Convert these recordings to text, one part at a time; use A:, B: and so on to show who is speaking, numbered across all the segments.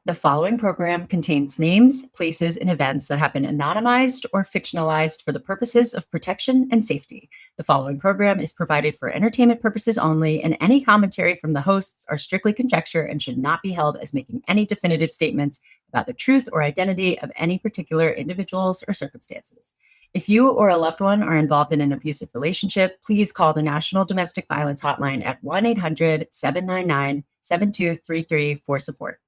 A: The following program contains names, places, and events that have been anonymized or fictionalized for the purposes of protection and safety. The following program is provided for entertainment purposes only, and any commentary from the hosts are strictly conjecture and should not be held as making any definitive statements about the truth or identity of any particular individuals or circumstances. If you or a loved one are involved in an abusive relationship, please call the National Domestic Violence Hotline at 1-800-799-7233 for support.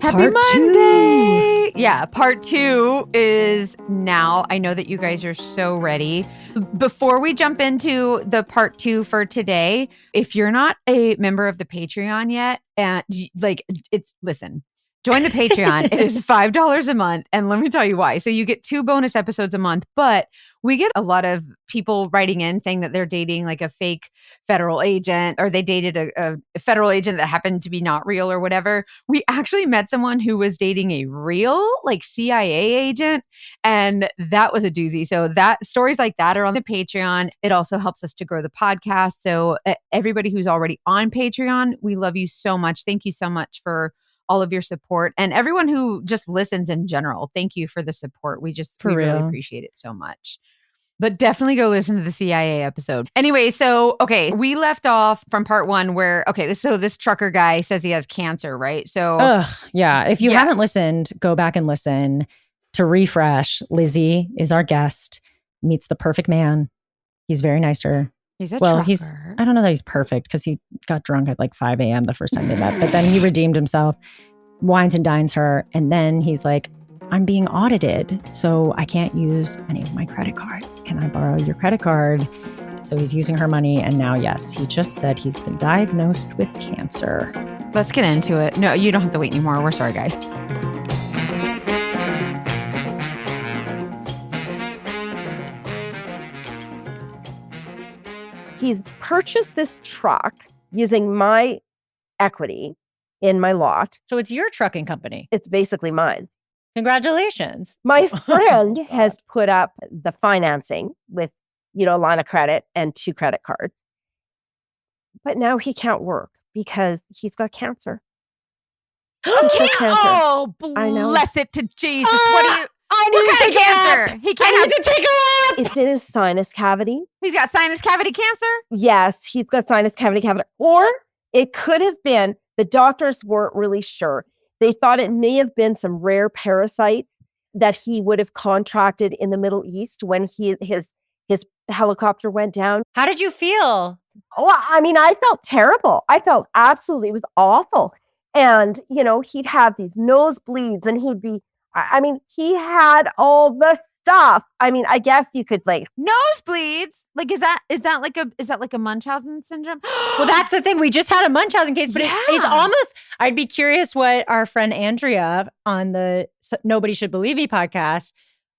B: Happy Monday! Yeah, part 2 is now. I know that you guys are so ready. Before we jump into the part 2 for today, if you're not a member of the Patreon yet, listen, join the Patreon. It is $5 a month. And let me tell you why. So you get 2 bonus episodes a month, but we get a lot of people writing in saying that they're dating like a fake federal agent, or they dated a federal agent that happened to be not real or whatever. We actually met someone who was dating a real like CIA agent, and that was a doozy. So that stories like that are on the Patreon. It also helps us to grow the podcast. So everybody who's already on Patreon, we love you so much. Thank you so much for all of your support, and everyone who just listens in general. Thank you for the support. We really appreciate it so much. But definitely go listen to the CIA episode. Anyway, so, okay, we left off from part 1 where, so this trucker guy says he has cancer, right? So,
C: yeah. If you haven't listened, go back and listen. To refresh, Lizzie is our guest, meets the perfect man. He's very nice to her.
B: He's a trucker.
C: I don't know that he's perfect because he got drunk at like 5 a.m. the first time they met, but then he redeemed himself, wines and dines her. And then he's like, I'm being audited, so I can't use any of my credit cards. Can I borrow your credit card? So he's using her money. And now, yes, he just said he's been diagnosed with cancer.
B: Let's get into it. No, you don't have to wait anymore. We're sorry, guys.
D: He's purchased this truck using my equity in my lot.
C: So it's your trucking company.
D: It's basically mine.
C: Congratulations.
D: My friend has put up the financing with, a line of credit and 2 credit cards. But now he can't work because he's got cancer.
B: Oh, bless it to Jesus. What kind of cancer? He can't
C: to take a lap.
D: It's in his sinus cavity.
B: He's got sinus cavity cancer?
D: Yes, he's got sinus cavity cancer. Or it could have been, the doctors weren't really sure. They thought it may have been some rare parasites that he would have contracted in the Middle East when his helicopter went down.
C: How did you feel?
D: Oh, I mean, I felt terrible. I felt absolutely, it was awful. And, he'd have these nosebleeds and he had all the stuff. I mean, I guess you could
B: nosebleeds. Like, is that like a Munchausen syndrome?
C: Well, that's the thing. We just had a Munchausen case, but it's almost, I'd be curious what our friend Andrea on the Nobody Should Believe Me podcast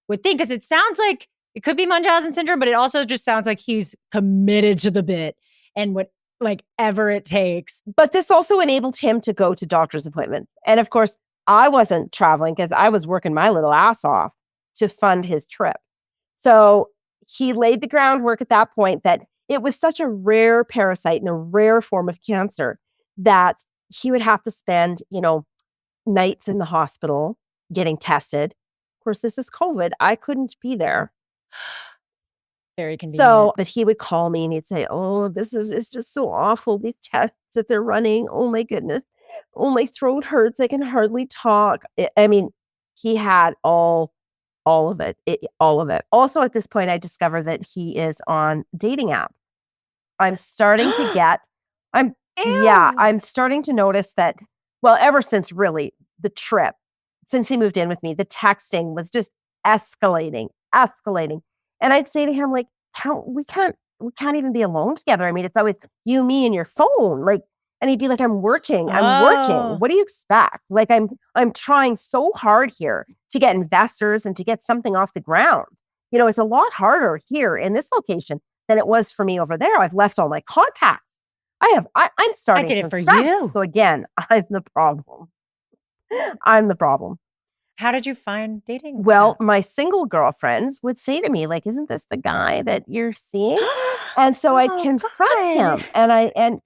C: would think, because it sounds like it could be Munchausen syndrome, but it also just sounds like he's committed to the bit and whatever it takes.
D: But this also enabled him to go to doctor's appointments. And of course, I wasn't traveling because I was working my little ass off to fund his trip. So he laid the groundwork at that point that it was such a rare parasite and a rare form of cancer that he would have to spend, nights in the hospital getting tested. Of course, this is COVID. I couldn't be there.
C: Very convenient.
D: So, but he would call me and he'd say, oh, it's just so awful. These tests that they're running. Oh my goodness. Oh, my throat hurts. I can hardly talk. I mean, he had all of it. All of it. Also, at this point, I discovered that he is on dating app. I'm starting to I'm starting to notice that, well, ever since really the trip, since he moved in with me, the texting was just escalating. And I'd say to him, like, we can't even be alone together. I mean, it's always you, me, and your phone. And he'd be like, I'm working. What do you expect? Like, I'm trying so hard here to get investors and to get something off the ground. It's a lot harder here in this location than it was for me over there. I've left all my contacts. I'm starting.
C: I did it for
D: scratch.
C: you.
D: So again, I'm the problem.
C: How did you find dating?
D: Well, my single girlfriends would say to me, like, "Isn't this the guy that you're seeing?" And so I'd
C: Oh,
D: confront
C: God.
D: him, and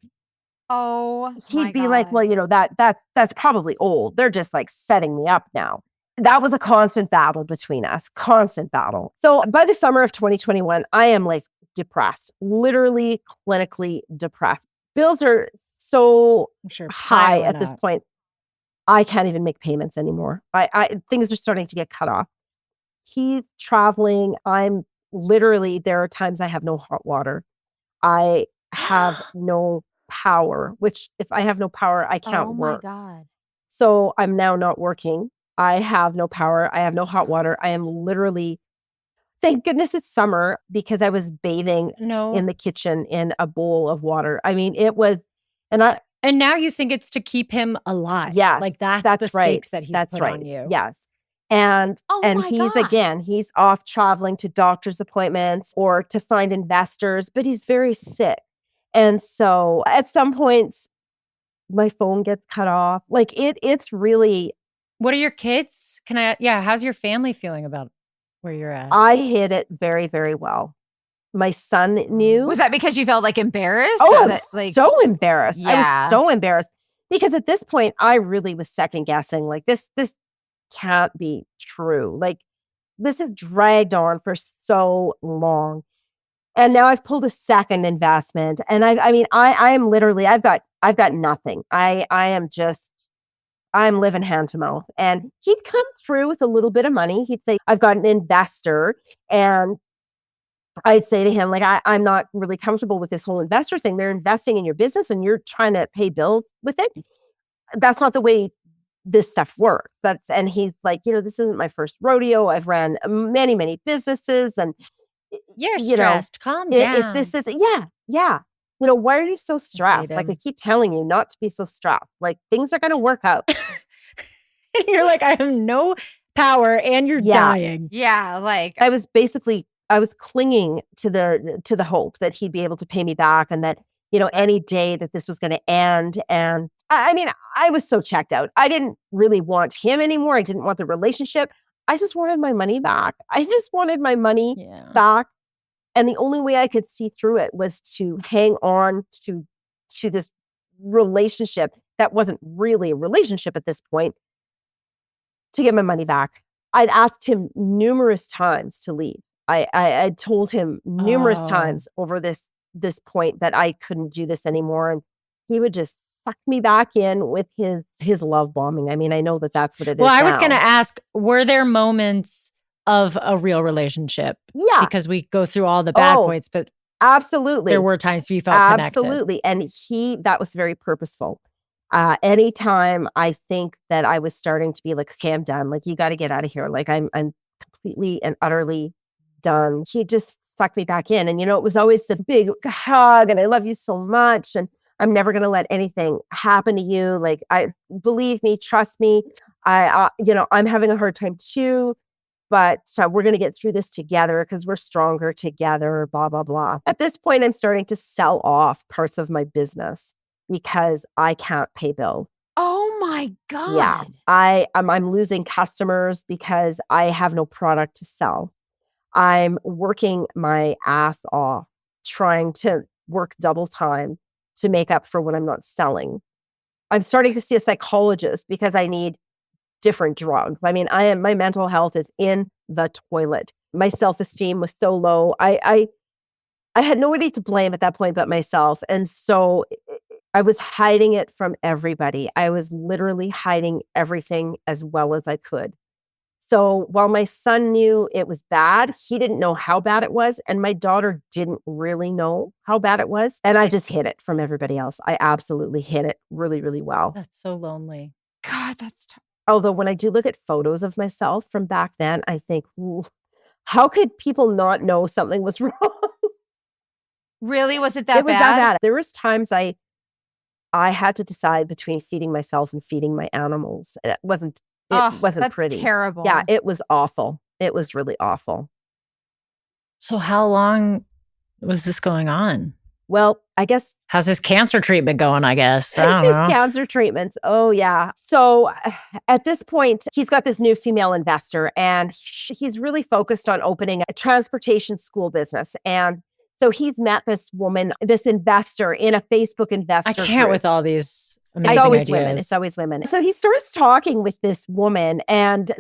B: Oh my
D: he'd be like,
B: God.
D: "Well, that's probably old. They're just like setting me up now." That was a constant battle between us, constant battle. So by the summer of 2021, I am like depressed, literally clinically depressed. Bills are so
C: I'm sure
D: high
C: piling
D: at this
C: up.
D: point. I can't even make payments anymore. I things are starting to get cut off. He's traveling. I'm literally, there are times I have no hot water. I have no power, which if I have no power, I
B: Oh
D: can't
B: my
D: work.
B: God.
D: So I'm now not working. I have no power. I have no hot water. I am literally, thank goodness it's summer because I was bathing
C: No.
D: in the kitchen in a bowl of water. I mean, it was, and I,
C: And now you think it's to keep him alive.
D: yes,
C: Like that's the
D: that's right.
C: stakes that he's
D: That's
C: put on
D: right.
C: you.
D: Yes. And
B: Oh my
D: he's
B: God.
D: he's off traveling to doctor's appointments or to find investors, but he's very sick. And so at some points my phone gets cut off. Like it's really,
C: What are your kids? How's your family feeling about where you're at?
D: I hid it very, very well. My son knew.
B: Was that because you felt like embarrassed?
D: Oh,
B: Or
D: I
B: that,
D: was
B: like,
D: so embarrassed. I was
B: yeah.
D: so embarrassed because at this point I really was second guessing. Like this can't be true. Like this has dragged on for so long. And now I've pulled a second investment. And I am literally, I've got nothing. I am just, I'm living hand to mouth. And he'd come through with a little bit of money. He'd say, I've got an investor. And I'd say to him, like, I'm not really comfortable with this whole investor thing. They're investing in your business and you're trying to pay bills with it. That's not the way this stuff works. And he's like, this isn't my first rodeo. I've ran many, many businesses. And,
C: You're
D: you know,
C: stressed. Calm
D: if
C: down.
D: this is, yeah, yeah. Why are you so stressed? Like, I keep telling you not to be so stressed. Like, things are going to work out.
C: And you're like, I have no power and you're dying.
B: Yeah. Like,
D: I was clinging to the hope that he'd be able to pay me back and that, any day that this was going to end. And I was so checked out. I didn't really want him anymore. I didn't want the relationship. I just wanted my money back. I just wanted my money back. And the only way I could see through it was to hang on to this relationship that wasn't really a relationship at this point, to get my money back. I'd asked him numerous times to leave. I told him numerous times over this point that I couldn't do this anymore, and he would just suck me back in with his love bombing. I mean, I know that that's what it is.
C: Well, I was going to ask, were there moments of a real relationship?
D: Yeah,
C: because we go through all the bad points, but
D: absolutely,
C: there were times we felt connected.
D: Absolutely, and that was very purposeful. Anytime I think that I was starting to be like, okay, I'm done. Like, you got to get out of here. Like, I'm completely and utterly done. He just sucked me back in. And, it was always the big hug and I love you so much. And I'm never going to let anything happen to you. Like, believe me, trust me. I'm having a hard time too, but we're going to get through this together because we're stronger together, blah, blah, blah. At this point, I'm starting to sell off parts of my business because I can't pay bills.
B: oh my God.
D: Yeah. I'm losing customers because I have no product to sell. I'm working my ass off trying to work double time to make up for what I'm not selling. I'm starting to see a psychologist because I need different drugs. I mean, my mental health is in the toilet. My self-esteem was so low. I had nobody to blame at that point but myself. And so I was hiding it from everybody. I was literally hiding everything as well as I could. So while my son knew it was bad, he didn't know how bad it was. And my daughter didn't really know how bad it was. And I just hid it from everybody else. I absolutely hid it really, really well.
C: That's so lonely.
B: God, that's tough.
D: Although when I do look at photos of myself from back then, I think, ooh, how could people not know something was wrong?
B: Really? Was it that
D: It was
B: bad?
D: that bad. There was times I had to decide between feeding myself and feeding my animals. It wasn't
B: That's
D: pretty.
B: terrible.
D: Yeah, it was awful. It was really awful.
C: So how long was this going on?
D: Well, I guess
C: How's his cancer treatment going, I guess? I don't
D: his
C: know.
D: cancer treatments. Oh, yeah. So at this point, he's got this new female investor and he's really focused on opening a transportation school business. And so he's met this woman, this investor in a Facebook investor
C: I can't
D: group.
C: with all these
D: It's
C: amazing
D: always
C: ideas.
D: women. It's always women. So he starts talking with this woman and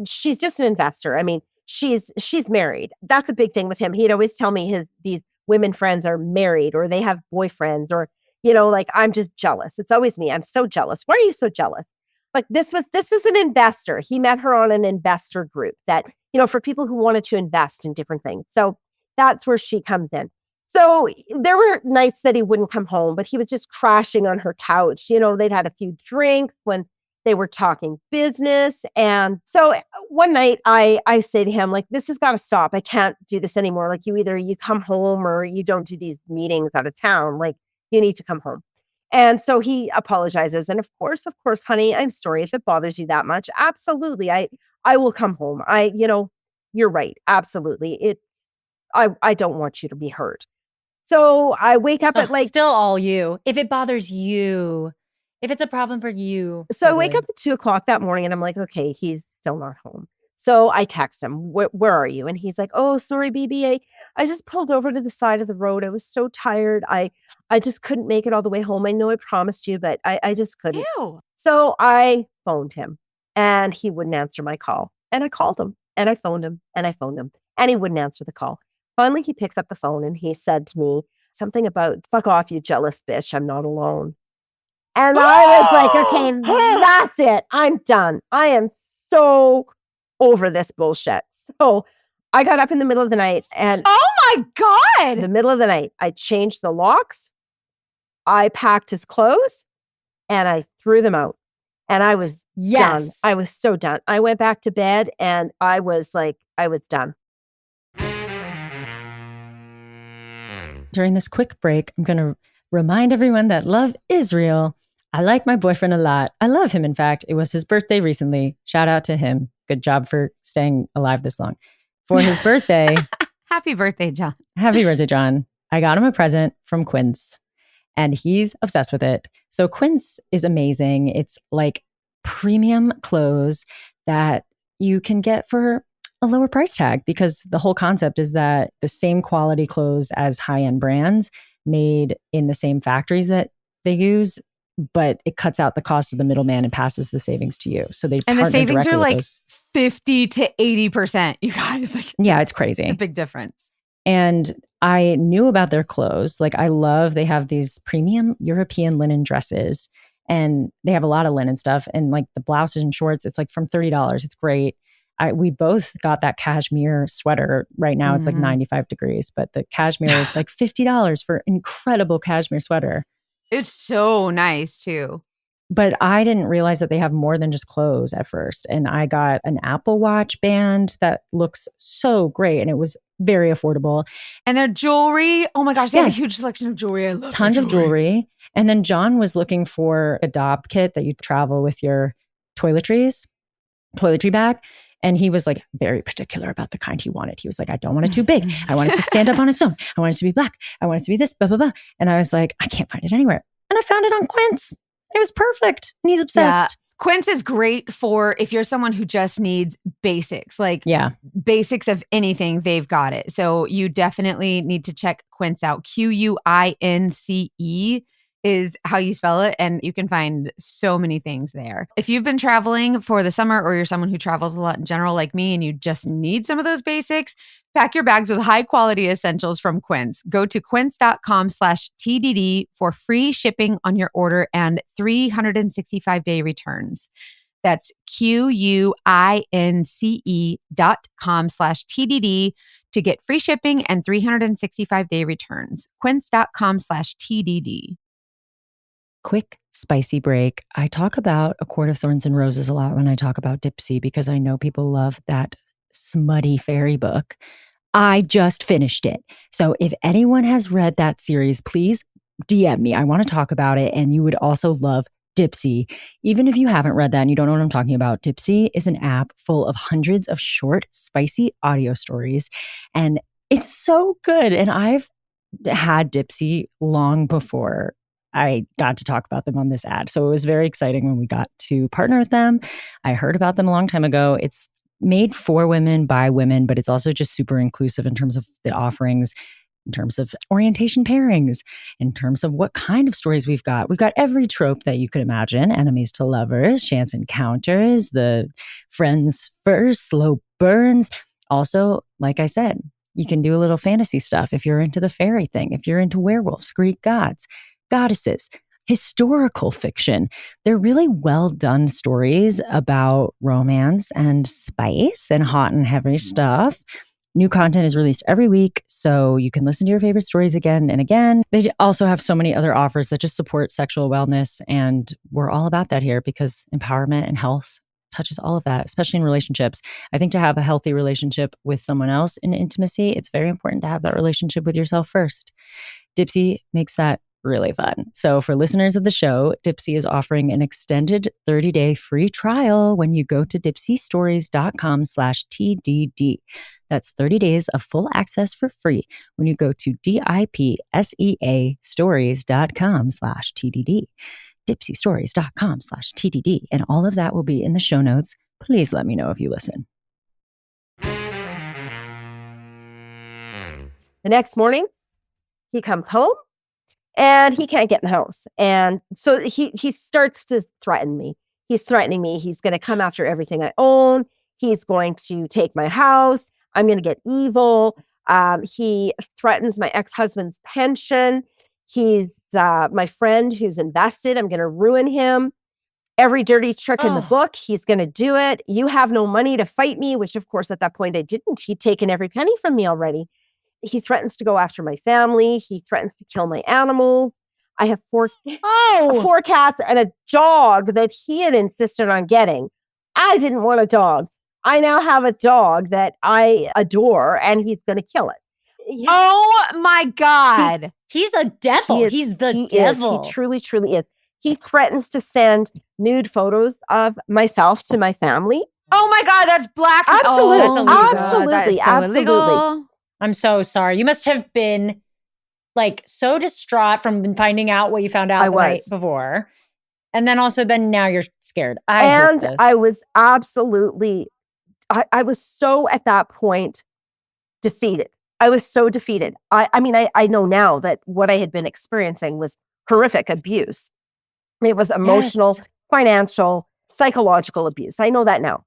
D: she's just an investor. I mean, she's married. That's a big thing with him. He'd always tell me these women friends are married or they have boyfriends or, like, I'm just jealous. It's always me. I'm so jealous. Why are you so jealous? Like this is an investor. He met her on an investor group that, for people who wanted to invest in different things. So that's where she comes in. So there were nights that he wouldn't come home, but he was just crashing on her couch. They'd had a few drinks when they were talking business. And so one night I say to him, like, this has got to stop. I can't do this anymore. Like, you come home or you don't do these meetings out of town. Like, you need to come home. And so he apologizes. And of course, honey, I'm sorry if it bothers you that much. Absolutely. I will come home. You're right. Absolutely. I don't want you to be hurt. So I wake up at
C: still all you. If it bothers you, if it's a problem for you.
D: So I wake up at 2:00 that morning and I'm like, okay, he's still not home. So I text him, where are you? And he's like, oh, sorry, BB. I just pulled over to the side of the road. I was so tired. I just couldn't make it all the way home. I know I promised you, but I just couldn't.
B: Ew.
D: So I phoned him and he wouldn't answer my call. And I called him and I phoned him and I phoned him and he wouldn't answer the call. Finally, he picks up the phone and he said to me something about, fuck off, you jealous bitch. I'm not alone. And I was like, okay, that's it. I'm done. I am so over this bullshit. So I got up in the middle of the night and
B: oh my God,
D: in the middle of the night, I changed the locks. I packed his clothes and I threw them out. And I was done. I was so done. I went back to bed and I was done.
C: During this quick break, I'm going to remind everyone that love is real. I like my boyfriend a lot. I love him, in fact. It was his birthday recently. Shout out to him. Good job for staying alive this long. For his birthday.
B: Happy birthday, John.
C: Happy birthday, John. I got him a present from Quince and he's obsessed with it. So Quince is amazing. It's like premium clothes that you can get for a lower price tag because the whole concept is that the same quality clothes as high-end brands made in the same factories that they use, but it cuts out the cost of the middleman and passes the savings to you. So they
B: and the savings are like
C: those.
B: 50 to 80%. You guys, like,
C: yeah, it's crazy.
B: A big difference.
C: And I knew about their clothes. Like they have these premium European linen dresses and they have a lot of linen stuff. And like the blouses and shorts, it's like from $30. It's great. We both got that cashmere sweater. Right now it's like 95 degrees, but the cashmere is like $50 for incredible cashmere sweater.
B: It's so nice too.
C: But I didn't realize that they have more than just clothes at first. And I got an Apple Watch band that looks so great. And it was very affordable.
B: And their jewelry. Oh my gosh, they have a huge selection of jewelry. I love
C: tons of jewelry. And then John was looking for a Dopp kit that you travel with your toiletry bag. And he was like very particular about the kind he wanted. He was like, I don't want it too big. I want it to stand up on its own. I want it to be black. I want it to be this, blah, blah, blah. And I was like, I can't find it anywhere. And I found it on Quince. It was perfect. And he's obsessed.
B: Yeah. Quince is great for if you're someone who just needs basics, like basics of anything, they've got it. So you definitely need to check Quince out. QUINCE is how you spell it. And you can find so many things there. If you've been traveling for the summer or you're someone who travels a lot in general like me and you just need some of those basics, pack your bags with high quality essentials from Quince. Go to quince.com/TDD for free shipping on your order and 365-day returns. That's QUINCE.com/TDD to get free shipping and 365-day returns. Quince.com/TDD.
C: Quick, spicy break. I talk about A Court of Thorns and Roses a lot when I talk about Dipsy because I know people love that smutty fairy book. I just finished it. So if anyone has read that series, please DM me. I want to talk about it. And you would also love Dipsy. Even if you haven't read that and you don't know what I'm talking about, Dipsy is an app full of hundreds of short, spicy audio stories. And it's so good. And I've had Dipsy long before I got to talk about them on this ad. So it was very exciting when we got to partner with them. I heard about them a long time ago. It's made for women by women, but it's also just super inclusive in terms of the offerings, in terms of orientation pairings, in terms of what kind of stories we've got. We've got every trope that you could imagine: enemies to lovers, chance encounters, the friends first, slow burns. Also, like I said, you can do a little fantasy stuff if you're into the fairy thing, if you're into werewolves, Greek gods, goddesses, historical fiction. They're really well done stories about romance and spice and hot and heavy stuff. New content is released every week, so you can listen to your favorite stories again and again. They also have so many other offers that just support sexual wellness, and we're all about that here because empowerment and health touches all of that, especially in relationships. I think to have a healthy relationship with someone else in intimacy, it's very important to have that relationship with yourself first. Dipsy makes that really fun. So for listeners of the show, Dipsy is offering an extended 30-day free trial when you go to dipsystories.com/TDD. That's 30 days of full access for free when you go to DIPSEA stories.com/TDD. dipsystories.com/TDD. And all of that will be in the show notes. Please let me know if you listen.
D: The next morning, he comes home and he can't get in the house. And so he starts to threaten me. He's threatening me. He's going to come after everything I own. He's going to take my house. I'm going to get evil. He threatens my ex-husband's pension. He's my friend who's invested. I'm going to ruin him. Every dirty trick in the book, he's going to do it. You have no money to fight me, which of course at that point I didn't. He'd taken every penny from me already. He threatens to go after my family. He threatens to kill my animals. I have four cats and a dog that he had insisted on getting. I didn't want a dog. I now have a dog that I adore, and he's going to kill it.
B: Oh my God.
C: He's a devil. He's the devil.
D: He truly, truly is. He threatens to send nude photos of myself to my family.
B: Oh my God, that's black.
D: Absolutely.
C: That's illegal.
D: Absolutely.
B: That is so
D: Absolutely.
B: illegal.
C: I'm so sorry. You must have been like so distraught from finding out what you found out the night before. And then now you're scared. I
D: was absolutely, I was so at that point defeated. I was so defeated. I mean, I know now that what I had been experiencing was horrific abuse. It was emotional, financial, psychological abuse. I know that now.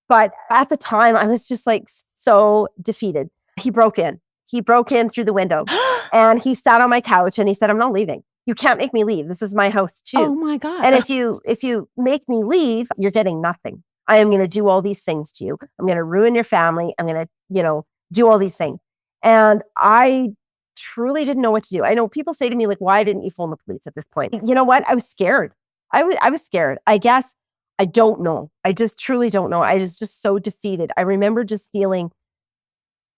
D: But at the time, I was just like so defeated. He broke in. He broke in through the window and he sat on my couch and he said, "I'm not leaving. You can't make me leave. This is my house too.
B: Oh my God.
D: And if you make me leave, you're getting nothing. I am going to do all these things to you. I'm going to ruin your family. I'm going to, do all these things." And I truly didn't know what to do. I know people say to me, like, "Why didn't you phone the police at this point?" You know what? I was scared. I was scared. I guess I don't know. I just truly don't know. I was just so defeated. I remember just feeling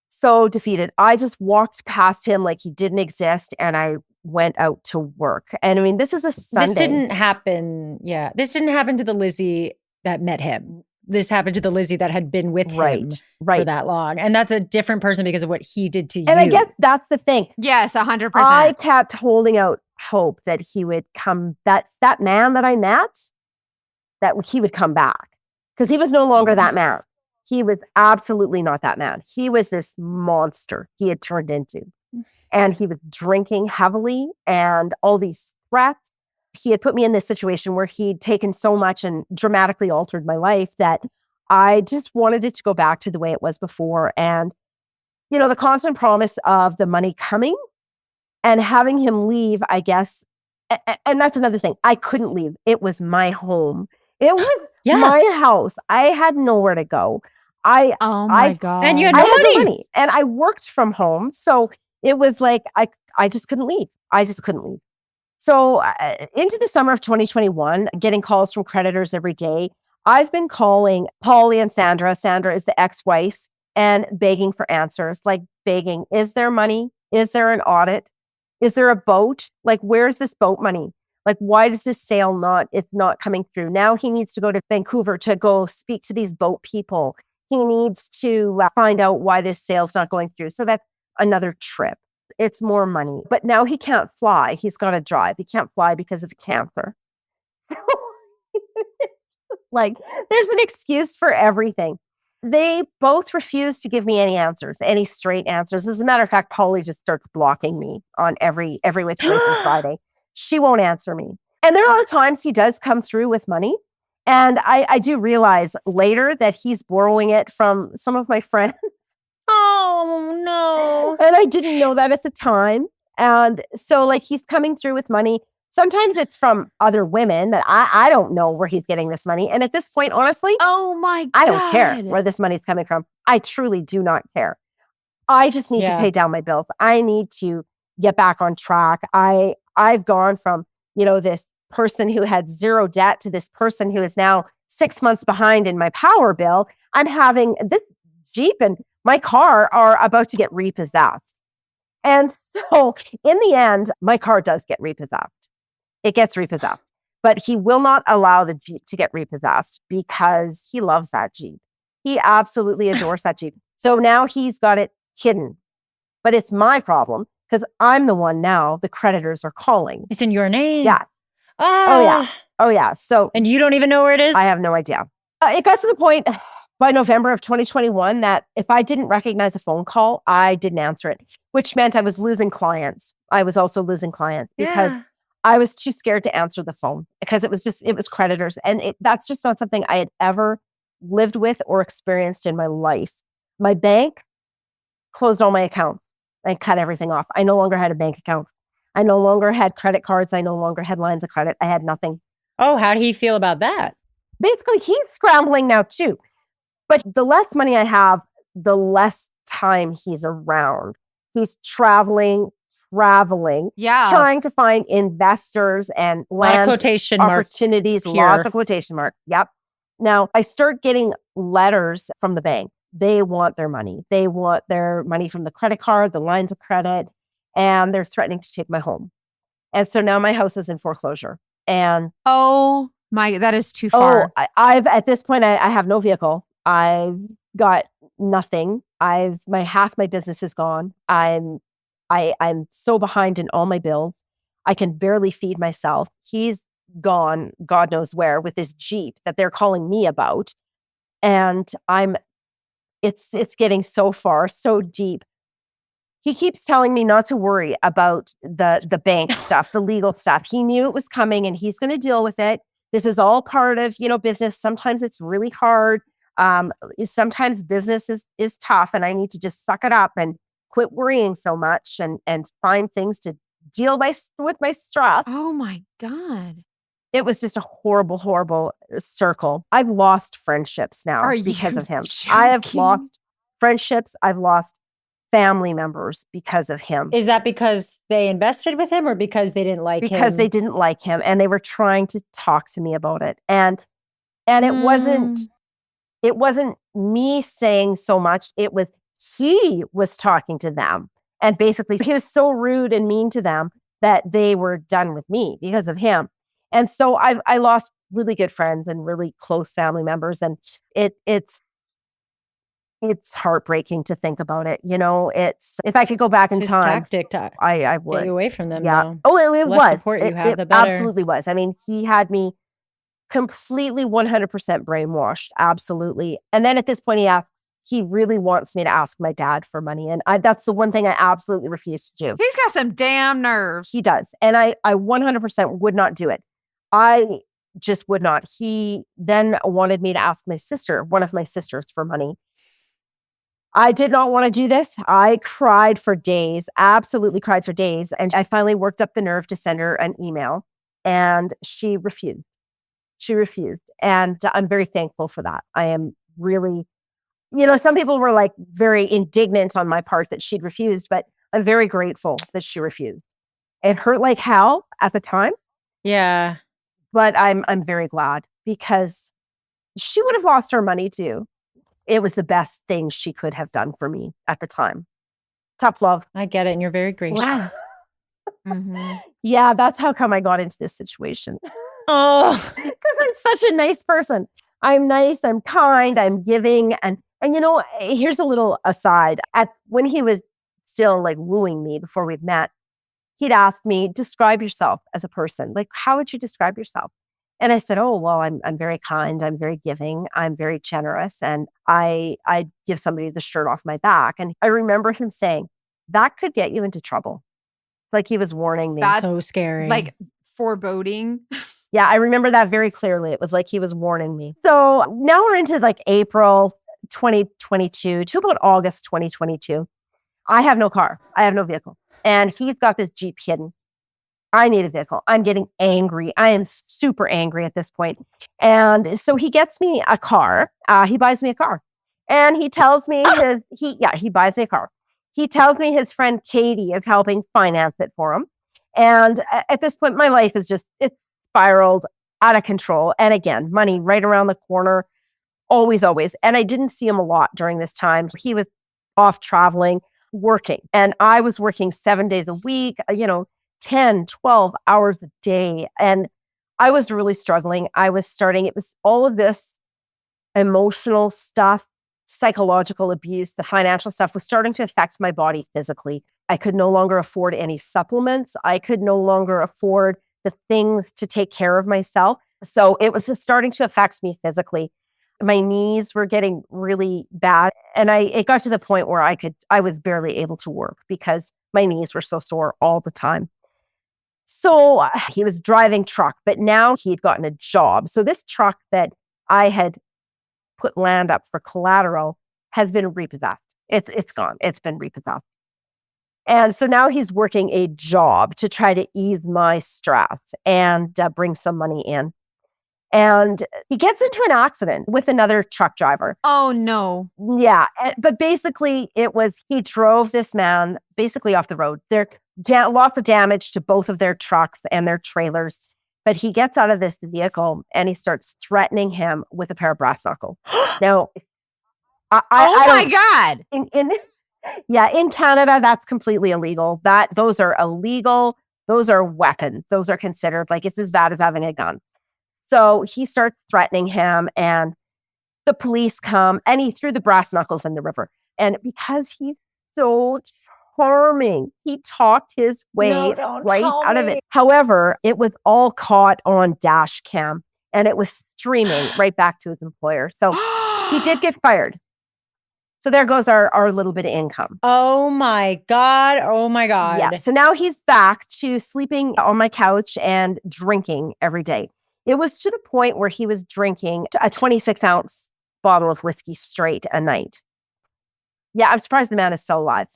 D: so defeated. I just walked past him like he didn't exist and I went out to work. And I mean, this is a Sunday.
C: This didn't happen. Yeah. This didn't happen to the Lizzie that met him. This happened to the Lizzie that had been with him for that long. And that's a different person because of what he did to you.
D: And I guess that's the thing.
B: Yes, 100%.
D: I kept holding out hope that he would come, that man that I met, that he would come back. Because he was no longer that man. He was absolutely not that man. He was this monster he had turned into. And he was drinking heavily and all these threats. He had put me in this situation where he'd taken so much and dramatically altered my life that I just wanted it to go back to the way it was before. And, the constant promise of the money coming and having him leave, I guess. And that's another thing. I couldn't leave. It was my home. It was my house. I had nowhere to go.
B: Oh my God.
C: And you had no money.
D: And I worked from home. So it was like, I just couldn't leave. I just couldn't leave. So into the summer of 2021, getting calls from creditors every day. I've been calling Polly and Sandra. Sandra is the ex-wife, and begging for answers, like begging, is there money? Is there an audit? Is there a boat? Like, where's this boat money? Like, why does this sale it's not coming through? Now he needs to go to Vancouver to go speak to these boat people. He needs to find out why this sale's not going through. So that's another trip. It's more money. But now he can't fly. He's got to drive. He can't fly because of cancer. So like, there's an excuse for everything. They both refuse to give me any answers, any straight answers. As a matter of fact, Polly just starts blocking me on every which way from Friday. She won't answer me. And there are times he does come through with money. And I do realize later that he's borrowing it from some of my friends.
C: Oh, no.
D: And I didn't know that at the time. And so, like, he's coming through with money. Sometimes it's from other women that I don't know where he's getting this money. And at this point, honestly,
B: Oh my God.
D: I don't care where this money's coming from. I truly do not care. I just need to pay down my bills. I need to get back on track. I've gone from, this person who had zero debt to this person who is now 6 months behind in my power bill. I'm having this Jeep and my car are about to get repossessed. And so in the end, my car does get repossessed. It gets repossessed, but he will not allow the Jeep to get repossessed because he loves that Jeep. He absolutely adores that Jeep. So now he's got it hidden, but it's my problem because I'm the one now the creditors are calling.
C: It's in your name.
D: Yeah. Oh, yeah. Oh, yeah. So,
C: and you don't even know where it is?
D: I have no idea. It got to the point by November of 2021 that if I didn't recognize a phone call, I didn't answer it, which meant I was losing clients. I was also losing clients because I was too scared to answer the phone because it was creditors. And that's just not something I had ever lived with or experienced in my life. My bank closed all my accounts and cut everything off. I no longer had a bank account. I no longer had credit cards. I no longer had lines of credit. I had nothing.
C: Oh, how did he feel about that?
D: Basically, he's scrambling now too. But the less money I have, the less time he's around. He's traveling, trying to find investors and land
C: quotation
D: opportunities, lots of quotation marks. Yep. Now, I start getting letters from the bank. They want their money. They want their money from the credit card, the lines of credit, and they're threatening to take my home. And so now my house is in foreclosure. And
B: oh my, that is too far.
D: I've at this point, I have no vehicle. I've got nothing. Half my business is gone. I'm so behind in all my bills. I can barely feed myself. He's gone, God knows where, with this Jeep that they're calling me about. And it's getting so far, so deep. He keeps telling me not to worry about the bank stuff, the legal stuff. He knew it was coming and he's going to deal with it. This is all part of, business. Sometimes it's really hard. Sometimes business is tough and I need to just suck it up and quit worrying so much and find things to deal with my stress.
B: Oh my God.
D: It was just a horrible, horrible circle. I've lost friendships now because of him.
B: Joking?
D: I have lost friendships. I've lost family members because of him.
C: Is that because they invested with him or because they didn't like him?
D: Because they didn't like him and they were trying to talk to me about it. And it wasn't me saying so much. It was he was talking to them. And basically he was so rude and mean to them that they were done with me because of him. And so I lost really good friends and really close family members. And it's heartbreaking to think about it. It's if I could go back in time,
C: tactic to
D: I would
C: get you away from them.
D: Yeah.
C: Though.
D: Oh, it
C: The less
D: was.
C: support you have, the better.
D: Absolutely was. I mean, he had me completely 100% brainwashed. Absolutely. And then at this point, he really wants me to ask my dad for money. And that's the one thing I absolutely refuse to do.
B: He's got some damn nerve.
D: He does. And I 100% would not do it. I just would not. He then wanted me to ask one of my sisters for money. I did not want to do this. I cried for days, absolutely cried for days. And I finally worked up the nerve to send her an email and she refused. And I'm very thankful for that. I am really, some people were like very indignant on my part that she'd refused, but I'm very grateful that she refused. It hurt like hell at the time.
C: Yeah.
D: But I'm very glad because she would have lost her money too. It was the best thing she could have done for me at the time. Tough love.
C: I get it. And you're very gracious.
D: Wow.
B: Mm-hmm.
D: Yeah, that's how come I got into this situation.
C: Oh,
D: Because I'm such a nice person. I'm nice, I'm kind, I'm giving. And here's a little aside. When he was still like wooing me before we'd met, he'd ask me, describe yourself as a person. Like, how would you describe yourself? And I said, oh, well, I'm very kind. I'm very giving. I'm very generous. And I give somebody the shirt off my back. And I remember him saying, that could get you into trouble. Like he was warning me.
B: That's
C: so scary.
B: like foreboding.
D: Yeah, I remember that very clearly. It was like he was warning me. So now we're into like April 2022 to about August 2022. I have no car. I have no vehicle. And he's got this Jeep hidden. I need a vehicle. I'm getting angry. I am super angry at this point. And so he gets me a car. He buys me a car. And he tells me he buys me a car. He tells me his friend Katie is helping finance it for him. And at this point, my life is it's spiraled out of control. And again, money right around the corner, always, always. And I didn't see him a lot during this time. He was off traveling, working. And I was working 7 days a week, 10, 12 hours a day. And I was really struggling. It was all of this emotional stuff, psychological abuse, the financial stuff was starting to affect my body physically. I could no longer afford any supplements. I could no longer afford the things to take care of myself. So it was just starting to affect me physically. My knees were getting really bad. And it got to the point where I was barely able to work because my knees were so sore all the time. So he was driving truck, but now he'd gotten a job. So this truck that I had put land up for collateral has been repossessed. It's gone. It's been repossessed. And so now he's working a job to try to ease my stress and bring some money in. And he gets into an accident with another truck driver.
B: Oh, no.
D: Yeah. But basically, he drove this man basically off the road. There lots of damage to both of their trucks and their trailers. But he gets out of this vehicle and he starts threatening him with a pair of brass knuckles. Now,
B: Oh my God.
D: In Canada, that's completely illegal. Those are illegal. Those are weapons. Those are considered like it's as bad as having a gun. So he starts threatening him and the police come and he threw the brass knuckles in the river. And because he's so charming, he talked his way right out of it. However, it was all caught on dash cam and it was streaming right back to his employer. So he did get fired. So there goes our little bit of income.
C: Oh my God. Oh my God.
D: Yeah. So now he's back to sleeping on my couch and drinking every day. It was to the point where he was drinking a 26-ounce bottle of whiskey straight a night. Yeah, I'm surprised the man is still alive.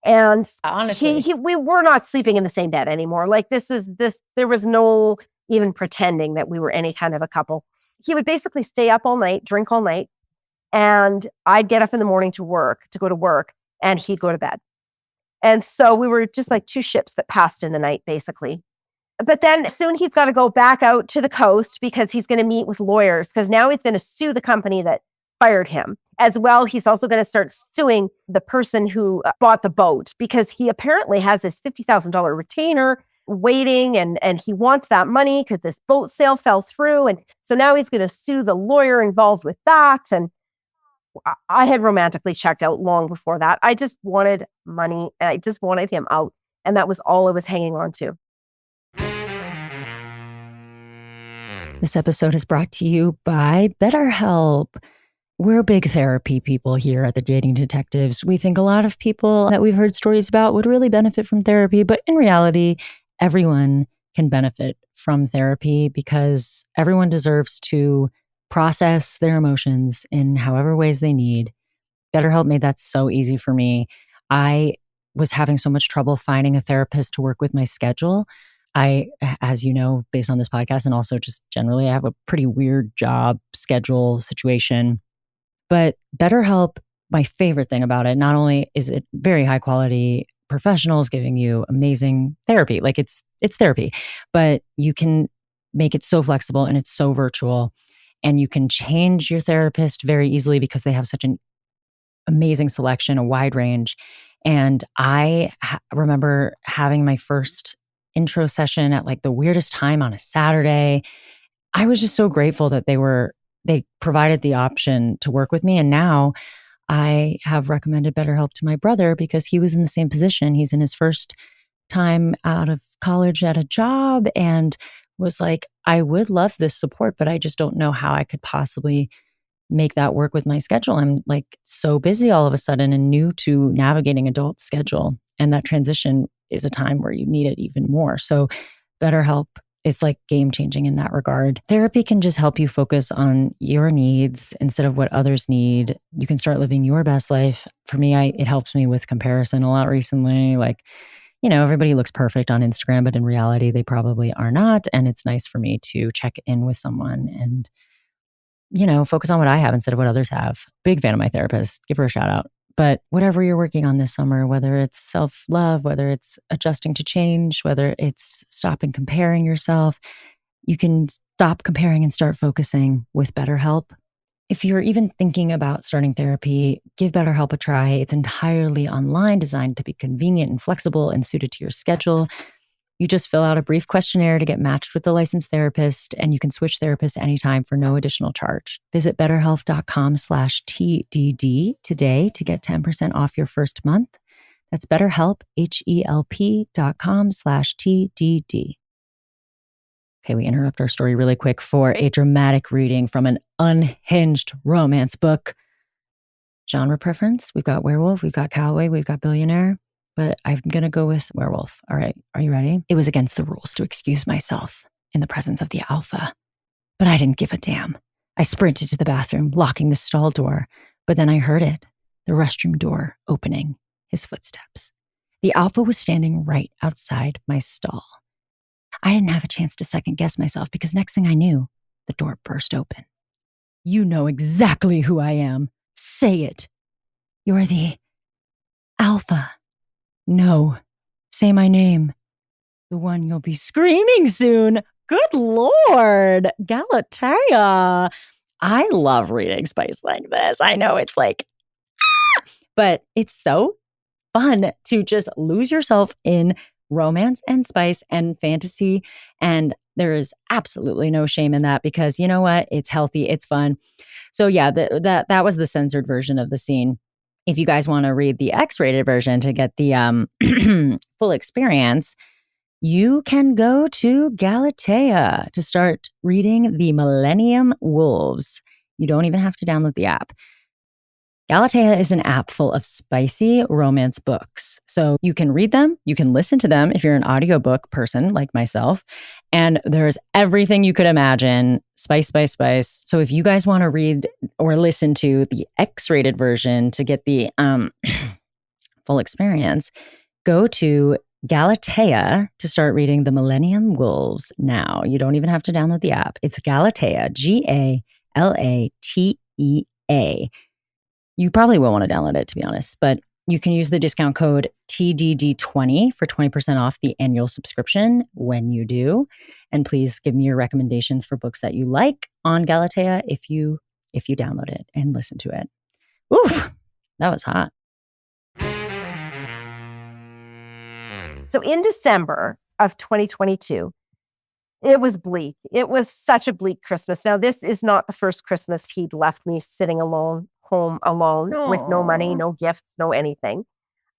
D: And
C: honestly,
D: we were not sleeping in the same bed anymore. Like there was no even pretending that we were any kind of a couple. He would basically stay up all night, drink all night. And I'd get up in the morning to go to work, and he'd go to bed. And so we were just like two ships that passed in the night, basically. But then soon he's got to go back out to the coast because he's going to meet with lawyers because now he's going to sue the company that fired him. As well, he's also going to start suing the person who bought the boat because he apparently has this $50,000 retainer waiting and he wants that money because this boat sale fell through. And so now he's going to sue the lawyer involved with that. And I had romantically checked out long before that. I just wanted money and I just wanted him out. And that was all I was hanging on to.
C: This episode is brought to you by BetterHelp. We're big therapy people here at the Dating Detectives. We think a lot of people that we've heard stories about would really benefit from therapy, but in reality, everyone can benefit from therapy because everyone deserves to process their emotions in however ways they need. BetterHelp made that so easy for me. I was having so much trouble finding a therapist to work with my schedule. I, as you know, based on this podcast and also just generally, I have a pretty weird job schedule situation. But BetterHelp, my favorite thing about it, not only is it very high quality professionals giving you amazing therapy, like it's therapy, but you can make it so flexible and it's so virtual. And you can change your therapist very easily because they have such an amazing selection, a wide range. And I remember having my first intro session at like the weirdest time on a Saturday. I was just so grateful that they provided the option to work with me. And now I have recommended BetterHelp to my brother because he was in the same position. He's in his first time out of college at a job and was like, I would love this support, but I just don't know how I could possibly make that work with my schedule. I'm like so busy all of a sudden and new to navigating adult schedule. And that transition is a time where you need it even more. So BetterHelp is like game changing in that regard. Therapy can just help you focus on your needs instead of what others need. You can start living your best life. For me, it helps me with comparison a lot recently. Like, everybody looks perfect on Instagram, but in reality, they probably are not. And it's nice for me to check in with someone and, focus on what I have instead of what others have. Big fan of my therapist. Give her a shout out. But whatever you're working on this summer, whether it's self-love, whether it's adjusting to change, whether it's stopping comparing yourself, you can stop comparing and start focusing with BetterHelp. If you're even thinking about starting therapy, give BetterHelp a try. It's entirely online, designed to be convenient and flexible and suited to your schedule. You just fill out a brief questionnaire to get matched with the licensed therapist, and you can switch therapists anytime for no additional charge. Visit betterhelp.com/TDD today to get 10% off your first month. That's BetterHelp, HELP.com/TDD. Okay, we interrupt our story really quick for a dramatic reading from an unhinged romance book. Genre preference, we've got werewolf, we've got cowboy, we've got billionaire. But I'm going to go with werewolf. All right. Are you ready? It was against the rules to excuse myself in the presence of the alpha, but I didn't give a damn. I sprinted to the bathroom, locking the stall door, but then I heard it, the restroom door opening, his footsteps. The alpha was standing right outside my stall. I didn't have a chance to second guess myself because next thing I knew, the door burst open. You know exactly who I am. Say it. You're the alpha. No, say my name. The one you'll be screaming soon. Good Lord, Galatea. I love reading spice like this. I know it's like, but it's so fun to just lose yourself in romance and spice and fantasy. And there is absolutely no shame in that because you know what? It's healthy. It's fun. So yeah, that was the censored version of the scene. If you guys want to read the X-rated version to get the full experience, you can go to Galatea to start reading The Millennium Wolves. You don't even have to download the app. Galatea is an app full of spicy romance books. So you can read them, you can listen to them if you're an audiobook person like myself, and there's everything you could imagine. Spice, spice, spice. So if you guys want to read or listen to the X-rated version to get the full experience, go to Galatea to start reading The Millennium Wolves now. You don't even have to download the app. It's Galatea, Galatea. You probably will want to download it, to be honest, but you can use the discount code TDD20 for 20% off the annual subscription when you do. And please give me your recommendations for books that you like on Galatea if you download it and listen to it. Oof, that was hot.
D: So in December of 2022, it was bleak. It was such a bleak Christmas. Now, this is not the first Christmas he'd left me sitting home alone with no money, no gifts, no anything.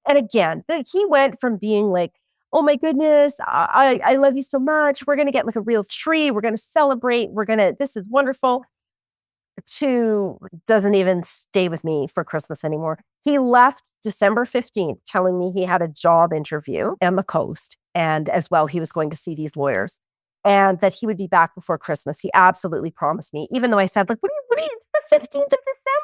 D: And again, he went from being like, oh my goodness, I love you so much. We're going to get like a real tree. We're going to celebrate. This is wonderful. To doesn't even stay with me for Christmas anymore. He left December 15th telling me he had a job interview on the coast. And as well, he was going to see these lawyers and that he would be back before Christmas. He absolutely promised me, even though I said, like, what do you, it's the 15th of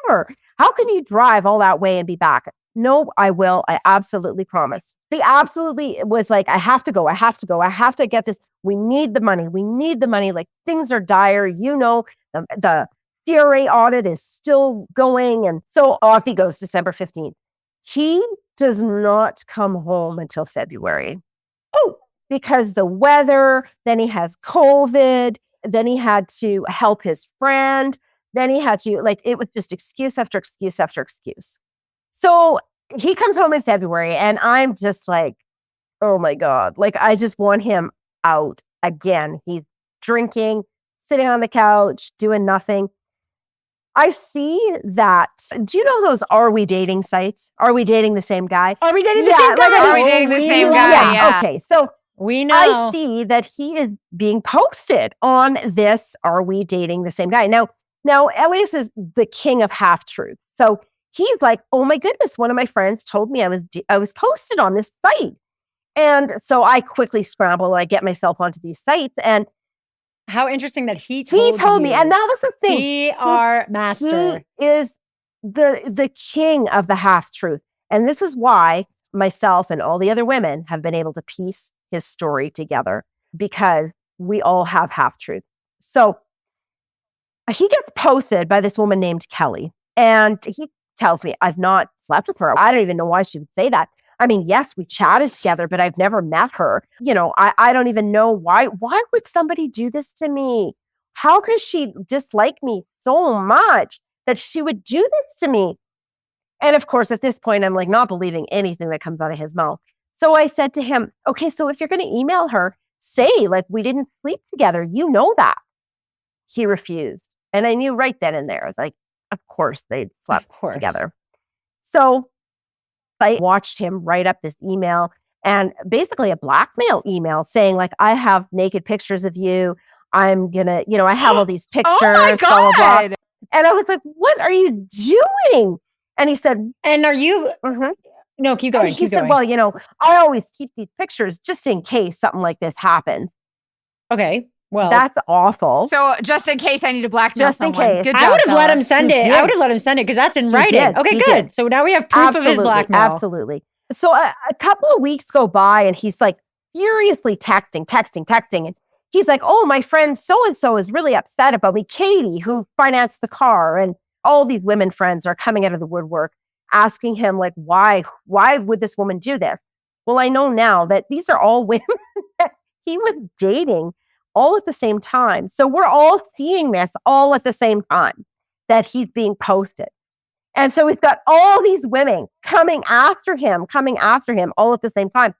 D: December. How can you drive all that way and be back? No, I will. I absolutely promise. He absolutely was like, I have to go. I have to go. I have to get this. We need the money. We need the money. Like things are dire. You know, the CRA audit is still going. And so off he goes December 15th. He does not come home until February. Oh, because the weather, then he has COVID, then he had to help his friend, then he had to, like, it was just excuse after excuse after excuse. So he comes home in February and I'm just like, oh my God, like, I just want him out again. He's drinking, sitting on the couch, doing nothing. I see that. Do you know those Are We Dating sites? Are we dating the same guy?
C: Are we dating the same guy?
B: Are we dating the
C: we
B: same
C: know.
B: guy? Yeah.
D: Okay. So
C: We know.
D: I see that he is being posted on this Are We Dating the Same Guy? Now Elias is the king of half-truths. So he's like, oh my goodness, one of my friends told me I was posted on this site. And so I quickly scramble, I get myself onto these sites, and
C: How interesting that he
D: told me, and that was the thing.
C: PR master.
D: He is the king of the half-truth. And this is why myself and all the other women have been able to piece his story together, because we all have half-truths. So he gets posted by this woman named Kelly, and he tells me, I've not slept with her. I don't even know why she would say that. I mean, yes, we chatted together, but I've never met her. You know, I don't even know why. Why would somebody do this to me? How could she dislike me so much that she would do this to me? And of course, at this point, I'm like not believing anything that comes out of his mouth. So I said to him, okay, so if you're going to email her, say like we didn't sleep together. You know that. He refused. And I knew right then and there, I was like, of course they'd slept together. So I watched him write up this email, and basically a blackmail email saying like, I have naked pictures of you. I'm gonna, I have all these pictures.
B: Oh my
D: blah, blah, blah.
B: God.
D: And I was like, what are you doing? And he said,
C: And are you?
D: mhm.
C: No, keep going.
D: He said, well, I always keep these pictures just in case something like this happens.
C: Okay. Well,
D: That's awful.
B: So just in case I need to blackmail
D: Just in
B: someone.
D: case.
B: Good
C: I
B: job,
C: would have let
B: fella.
C: him send
D: You
C: it.
D: did.
C: I would have let him send it because that's in
D: He
C: writing.
D: did.
C: Okay,
D: He
C: good.
D: did.
C: So now we have proof of his blackmail.
D: Absolutely. So a couple of weeks go by, and he's like furiously texting. And he's like, oh, my friend so-and-so is really upset about me. Katie, who financed the car. And all these women friends are coming out of the woodwork asking him like, why would this woman do this? Well, I know now that these are all women that he was dating all at the same time. So we're all seeing this all at the same time that he's being posted. And so he's got all these women coming after him all at the same time.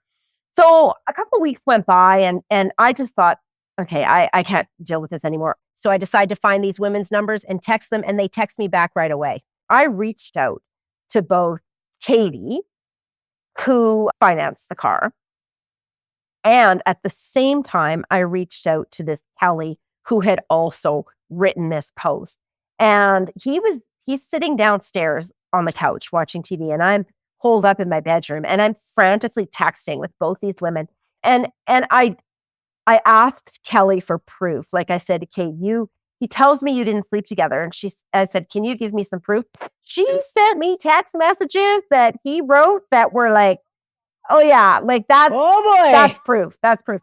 D: So a couple of weeks went by, and I just thought, okay, I can't deal with this anymore. So I decided to find these women's numbers and text them, and they text me back right away. I reached out to both Katie, who financed the car, and at the same time, I reached out to this Kelly, who had also written this post. And he's sitting downstairs on the couch watching TV, and I'm holed up in my bedroom, and I'm frantically texting with both these women. And I asked Kelly for proof. Like I said, Kate, he tells me you didn't sleep together. And I said, can you give me some proof? She sent me text messages that he wrote that were like, oh yeah, like that.
C: Oh boy.
D: That's proof. That's proof.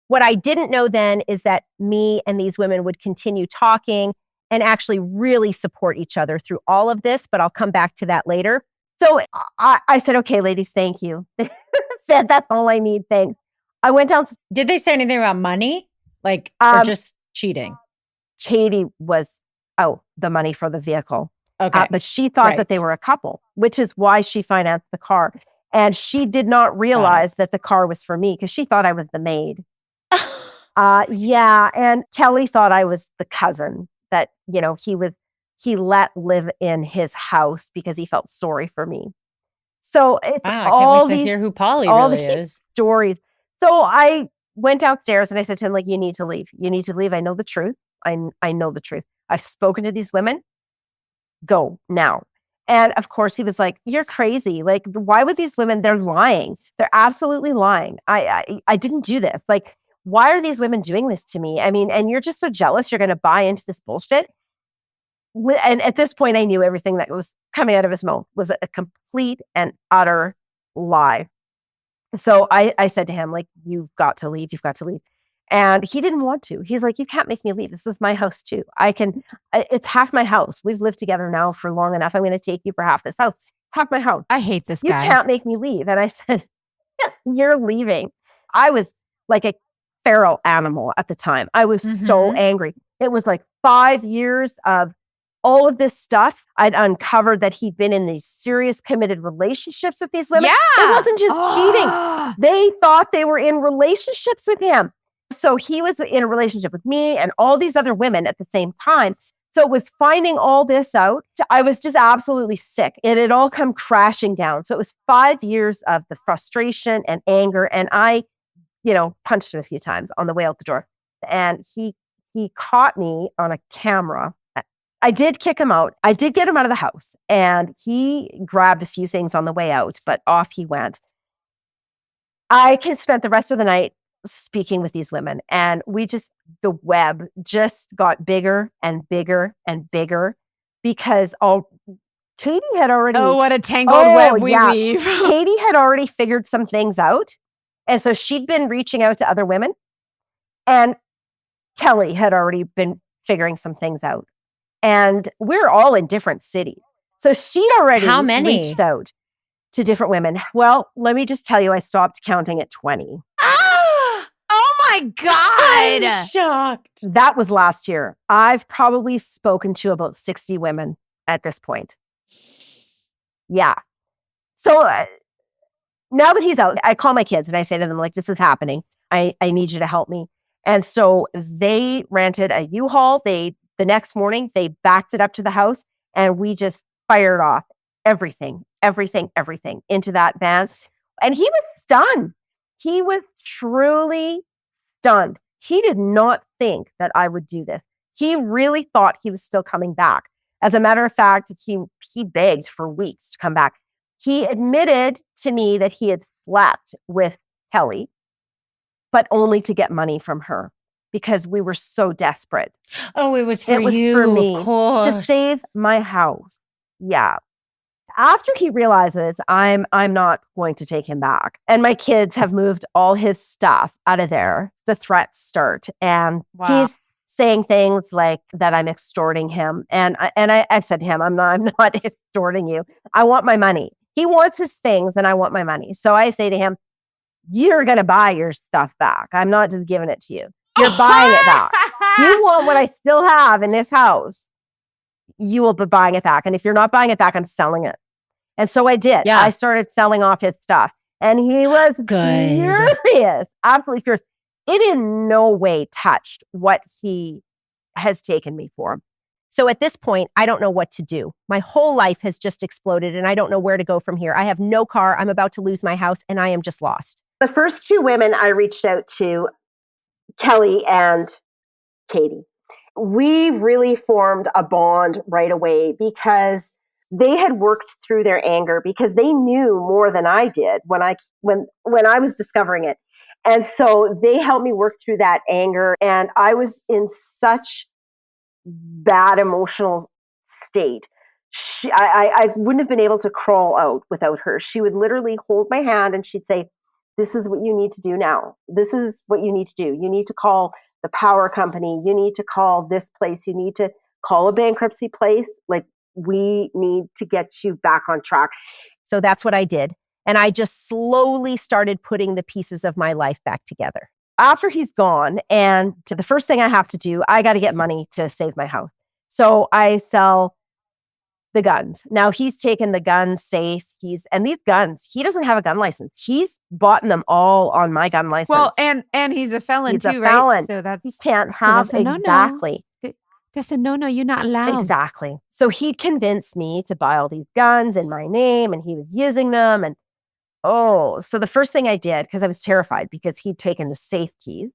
D: What I didn't know then is that me and these women would continue talking and actually really support each other through all of this. But I'll come back to that later. So I said, okay, ladies, thank you. Said, that's all I need. Thanks. I went down.
C: Did they say anything about money? Like, or just cheating?
D: Katie was, the money for the vehicle.
C: Okay.
D: But she thought that they were a couple, which is why she financed the car. And she did not realize that the car was for me because she thought I was the maid. Yeah. And Kelly thought I was the cousin that, he let live in his house because he felt sorry for me. So it's
C: I
D: all
C: can't wait to hear who Polly
D: all
C: really
D: these
C: is.
D: stories. So I went downstairs and I said to him, like, you need to leave. You need to leave. I know the truth. I know the truth. I've spoken to these women. Go now. And of course he was like, you're crazy. Like, why would these women, they're lying. They're absolutely lying. I didn't do this. Like, why are these women doing this to me? I mean, and you're just so jealous. You're going to buy into this bullshit. And at this point, I knew everything that was coming out of his mouth was a complete and utter lie. So I said to him, like, you've got to leave. You've got to leave. And he didn't want to. He's like, you can't make me leave. This is my house too. It's half my house. We've lived together now for long enough. I'm going to take you for half this house. It's half my house.
B: I hate this guy.
D: You can't make me leave. And I said, you're leaving. I was like a feral animal at the time. I was so angry. It was like 5 years of all of this stuff. I'd uncovered that he'd been in these serious committed relationships with these women.
B: Yeah.
D: It wasn't just cheating. They thought they were in relationships with him. So he was in a relationship with me and all these other women at the same time. So it was finding all this out. I was just absolutely sick. It had all come crashing down. So it was 5 years of the frustration and anger. And I, punched him a few times on the way out the door. And he caught me on a camera. I did kick him out. I did get him out of the house, and he grabbed a few things on the way out, but off he went. I spent the rest of the night speaking with these women, and the web just got bigger and bigger and bigger because Katie had already.
B: Oh, what a tangled web we weave.
D: Katie had already figured some things out. And so she'd been reaching out to other women, and Kelly had already been figuring some things out. And we're all in different cities. So she'd already reached out to different women. Well, let me just tell you, I stopped counting at 20.
B: Oh my God.
C: I'm shocked.
D: That was last year. I've probably spoken to about 60 women at this point. Yeah. So now that he's out, I call my kids and I say to them, like, this is happening. I need you to help me. And so they rented a U-Haul. The next morning, they backed it up to the house, and we just fired off everything into that van. And he was stunned. He was truly stunned. He did not think that I would do this. He really thought he was still coming back. As a matter of fact, he begged for weeks to come back. He admitted to me that he had slept with Kelly, but only to get money from her because we were so desperate.
C: Oh, it was for
D: me,
C: of course.
D: To save my house. Yeah. After he realizes I'm not going to take him back, and my kids have moved all his stuff out of there, the threats start, and he's saying things like that I'm extorting him. And I said to him, I'm not extorting you. I want my money. He wants his things, and I want my money. So I say to him, you're going to buy your stuff back. I'm not just giving it to you. You're buying it back. You want what I still have in this house. You will be buying it back. And if you're not buying it back, I'm selling it. And so I did. Yeah. I started selling off his stuff. And he was furious, absolutely furious. It in no way touched what he has taken me for. So at this point, I don't know what to do. My whole life has just exploded, and I don't know where to go from here. I have no car. I'm about to lose my house, and I am just lost. The first two women I reached out to, Kelly and Katie, we really formed a bond right away because they had worked through their anger because they knew more than I did when I was discovering it. And so they helped me work through that anger. And I was in such bad emotional state. I wouldn't have been able to crawl out without her. She would literally hold my hand and she'd say, this is what you need to do now. This is what you need to do. You need to call the power company. You need to call this place. You need to call a bankruptcy place. Like, we need to get you back on track. So that's what I did. And I just slowly started putting the pieces of my life back together. After he's gone, and to the first thing I have to do, I got to get money to save my house. So I sell the guns. Now he's taken the gun safes. And these guns, he doesn't have a gun license. He's bought them all on my gun license.
B: Well, and he's a felon
D: he's
B: too,
D: a felon.
B: right? So
D: he can't have exactly.
B: That's a no. You're not allowed.
D: Exactly. So he convinced me to buy all these guns in my name, and he was using them. And so the first thing I did, because I was terrified because he'd taken the safe keys,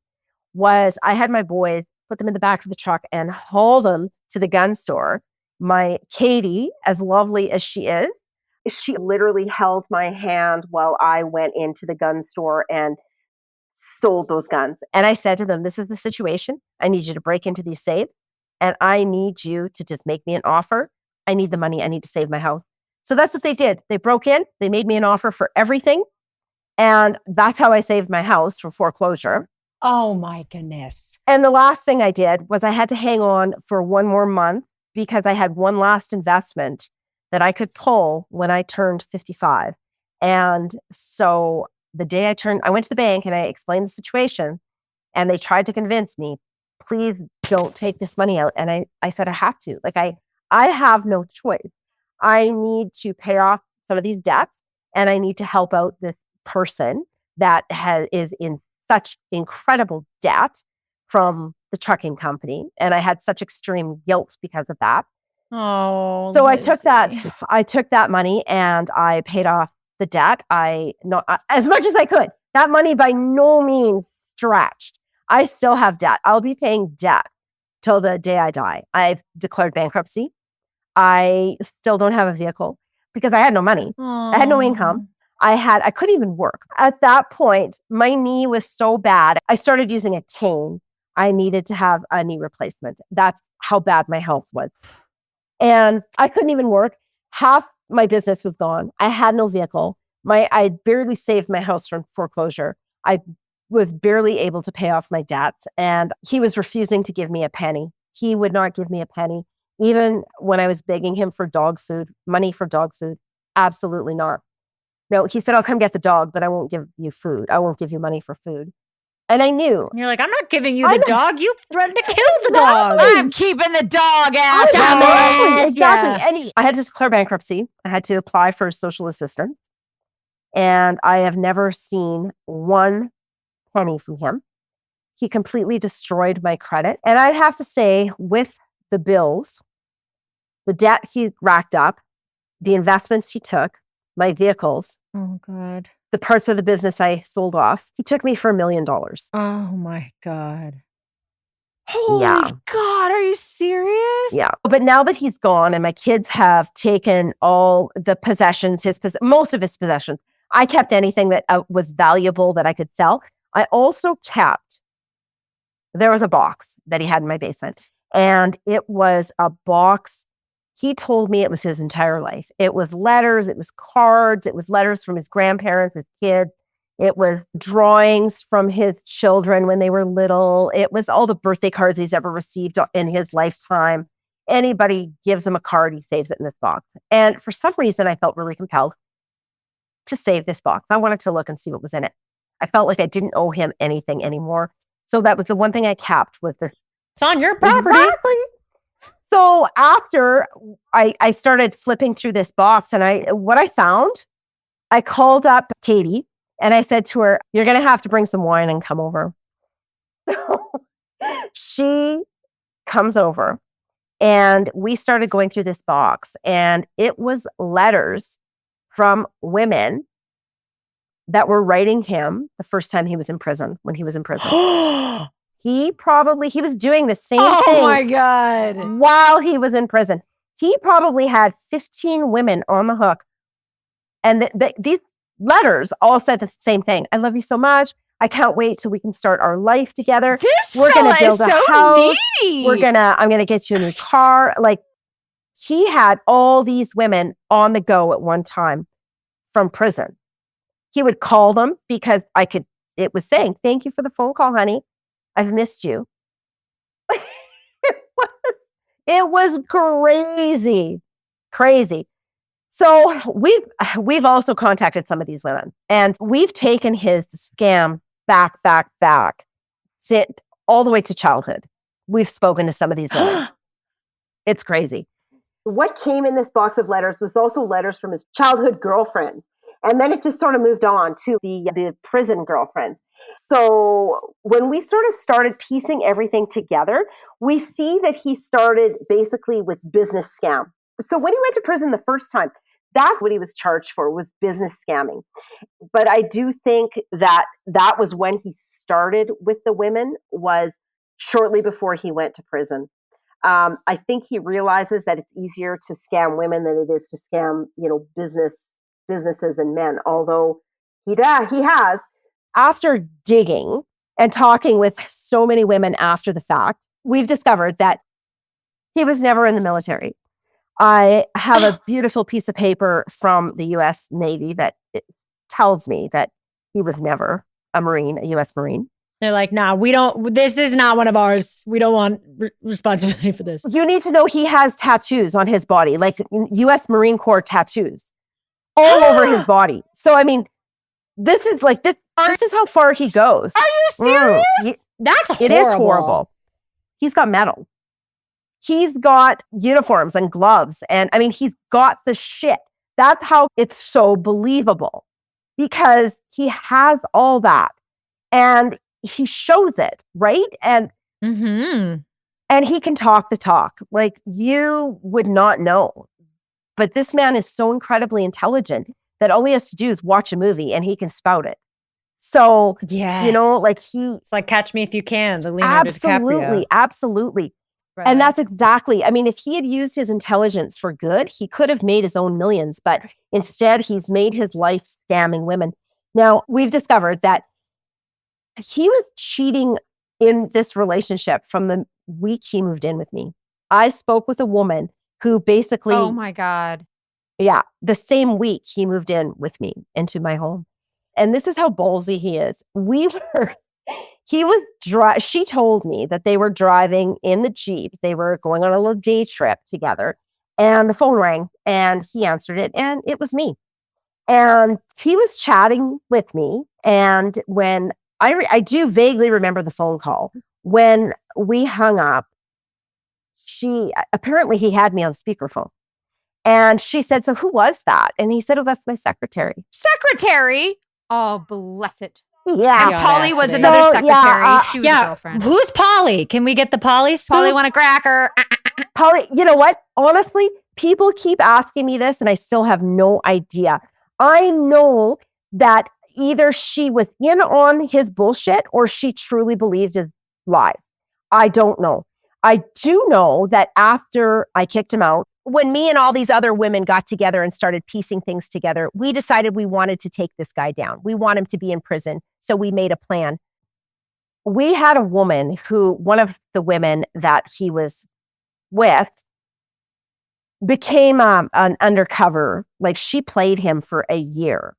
D: was I had my boys put them in the back of the truck and haul them to the gun store. My Katie, as lovely as she is, she literally held my hand while I went into the gun store and sold those guns. And I said to them, this is the situation. I need you to break into these safes, and I need you to just make me an offer. I need the money. I need to save my house. So that's what they did. They broke in. They made me an offer for everything. And that's how I saved my house from foreclosure.
C: Oh my goodness.
D: And the last thing I did was I had to hang on for one more month because I had one last investment that I could pull when I turned 55. And so the day I went to the bank and I explained the situation, and they tried to convince me, please don't take this money out. And I said, I have to. Like, I have no choice. I need to pay off some of these debts, and I need to help out this person that is in such incredible debt from the trucking company. And I had such extreme guilt because of that.
C: Oh,
D: So
C: Lizzie.
D: I took that money and I paid off the debt. As much as I could. That money by no means stretched. I still have debt. I'll be paying debt till the day I die. I've declared bankruptcy. I still don't have a vehicle because I had no money. I had no income. I couldn't even work. At that point, my knee was so bad. I started using a cane. I needed to have a knee replacement. That's how bad my health was. And I couldn't even work. Half my business was gone. I had no vehicle. I barely saved my house from foreclosure. I was barely able to pay off my debt. And he was refusing to give me a penny. He would not give me a penny. Even when I was begging him for dog food, money for dog food, absolutely not. No, he said, I'll come get the dog, but I won't give you food. I won't give you money for food. And I knew.
C: You're like, I'm not giving you the dog. You threatened to kill the dog.
B: I'm keeping the dog, ass.
D: Exactly. And I had to declare bankruptcy. I had to apply for social assistance. And I have never seen one penny from him. He completely destroyed my credit. And I'd have to say, with the bills, the debt he racked up, the investments he took, my vehicles,
C: Oh, God.
D: the parts of the business I sold off, he took me for $1 million.
C: Oh, my God.
B: Holy God, are you serious?
D: Yeah. But now that he's gone and my kids have taken all the possessions, most of his possessions, I kept anything that was valuable that I could sell. I also kept, there was a box that he had in my basement, and it was a box. He told me it was his entire life. It was letters, it was cards, it was letters from his grandparents, his kids. It was drawings from his children when they were little. It was all the birthday cards he's ever received in his lifetime. Anybody gives him a card, he saves it in this box. And for some reason, I felt really compelled to save this box. I wanted to look and see what was in it. I felt like I didn't owe him anything anymore. So that was the one thing I kept was this.
C: It's on your property.
D: Exactly. So after I started flipping through this box and what I found, I called up Katie and I said to her, you're going to have to bring some wine and come over. So she comes over and we started going through this box, and it was letters from women that were writing him the first time he was in prison, when he was in prison. He was doing the same thing.
B: Oh my God.
D: While he was in prison. He probably had 15 women on the hook. And these letters all said the same thing. I love you so much. I can't wait till we can start our life together. We're going to build a house. I'm going to get you a new car. Like, he had all these women on the go at one time from prison. He would call them because it was saying, thank you for the phone call, honey. I've missed you. It was crazy. So we've also contacted some of these women, and we've taken his scam back, sit all the way to childhood. We've spoken to some of these women. It's crazy. What came in this box of letters was also letters from his childhood girlfriends. And then it just sort of moved on to the prison girlfriends. So when we sort of started piecing everything together, we see that he started basically with business scam. So when he went to prison the first time, that's what he was charged for, was business scamming. But I do think that was when he started with the women, was shortly before he went to prison. I think he realizes that it's easier to scam women than it is to scam, businesses and men. Although he has, after digging and talking with so many women after the fact, we've discovered that he was never in the military. I have a beautiful piece of paper from the U.S. Navy that tells me that he was never a Marine, a U.S. Marine.
C: They're like, nah, this is not one of ours. We don't want responsibility for this.
D: You need to know he has tattoos on his body, like U.S. Marine Corps tattoos all over his body. So, I mean, this is how far he goes.
B: Are you serious?
C: That's horrible.
D: It is horrible. He's got medals. He's got uniforms and gloves. And I mean, he's got the shit. That's how it's so believable, because he has all that and he shows it, right? And
C: Mm-hmm.
D: And he can talk the talk. Like, you would not know. But this man is so incredibly intelligent that all he has to do is watch a movie and he can spout it. So,
C: Yes.
D: like
C: It's like Catch Me If You Can, the Leonardo DiCaprio.
D: Absolutely.
B: Right.
D: And that's exactly, I mean, if he had used his intelligence for good, he could have made his own millions, but instead he's made his life scamming women. Now, we've discovered that he was cheating in this relationship from the week he moved in with me. I spoke with a woman who basically,
B: oh my God.
D: yeah, the same week he moved in with me into my home. And this is how ballsy he is. She told me that they were driving in the Jeep. They were going on a little day trip together. And the phone rang and he answered it. And it was me. And he was chatting with me. And when I do vaguely remember the phone call, when we hung up, apparently he had me on speakerphone. And she said, so who was that? And he said, oh, that's my secretary.
B: Secretary? Oh, bless it.
D: Yeah.
B: And Polly was
C: audacity.
B: another
D: So,
B: secretary. She was a girlfriend.
C: Who's Polly? Can we get the Polly scoop?
B: Polly want a cracker.
D: Polly, you know what? Honestly, people keep asking me this and I still have no idea. I know that either she was in on his bullshit or she truly believed his lies. I don't know. I do know that after I kicked him out, when me and all these other women got together and started piecing things together, we decided we wanted to take this guy down. We want him to be in prison. So we made a plan. We had a woman one of the women that he was with became an undercover. Like, she played him for a year.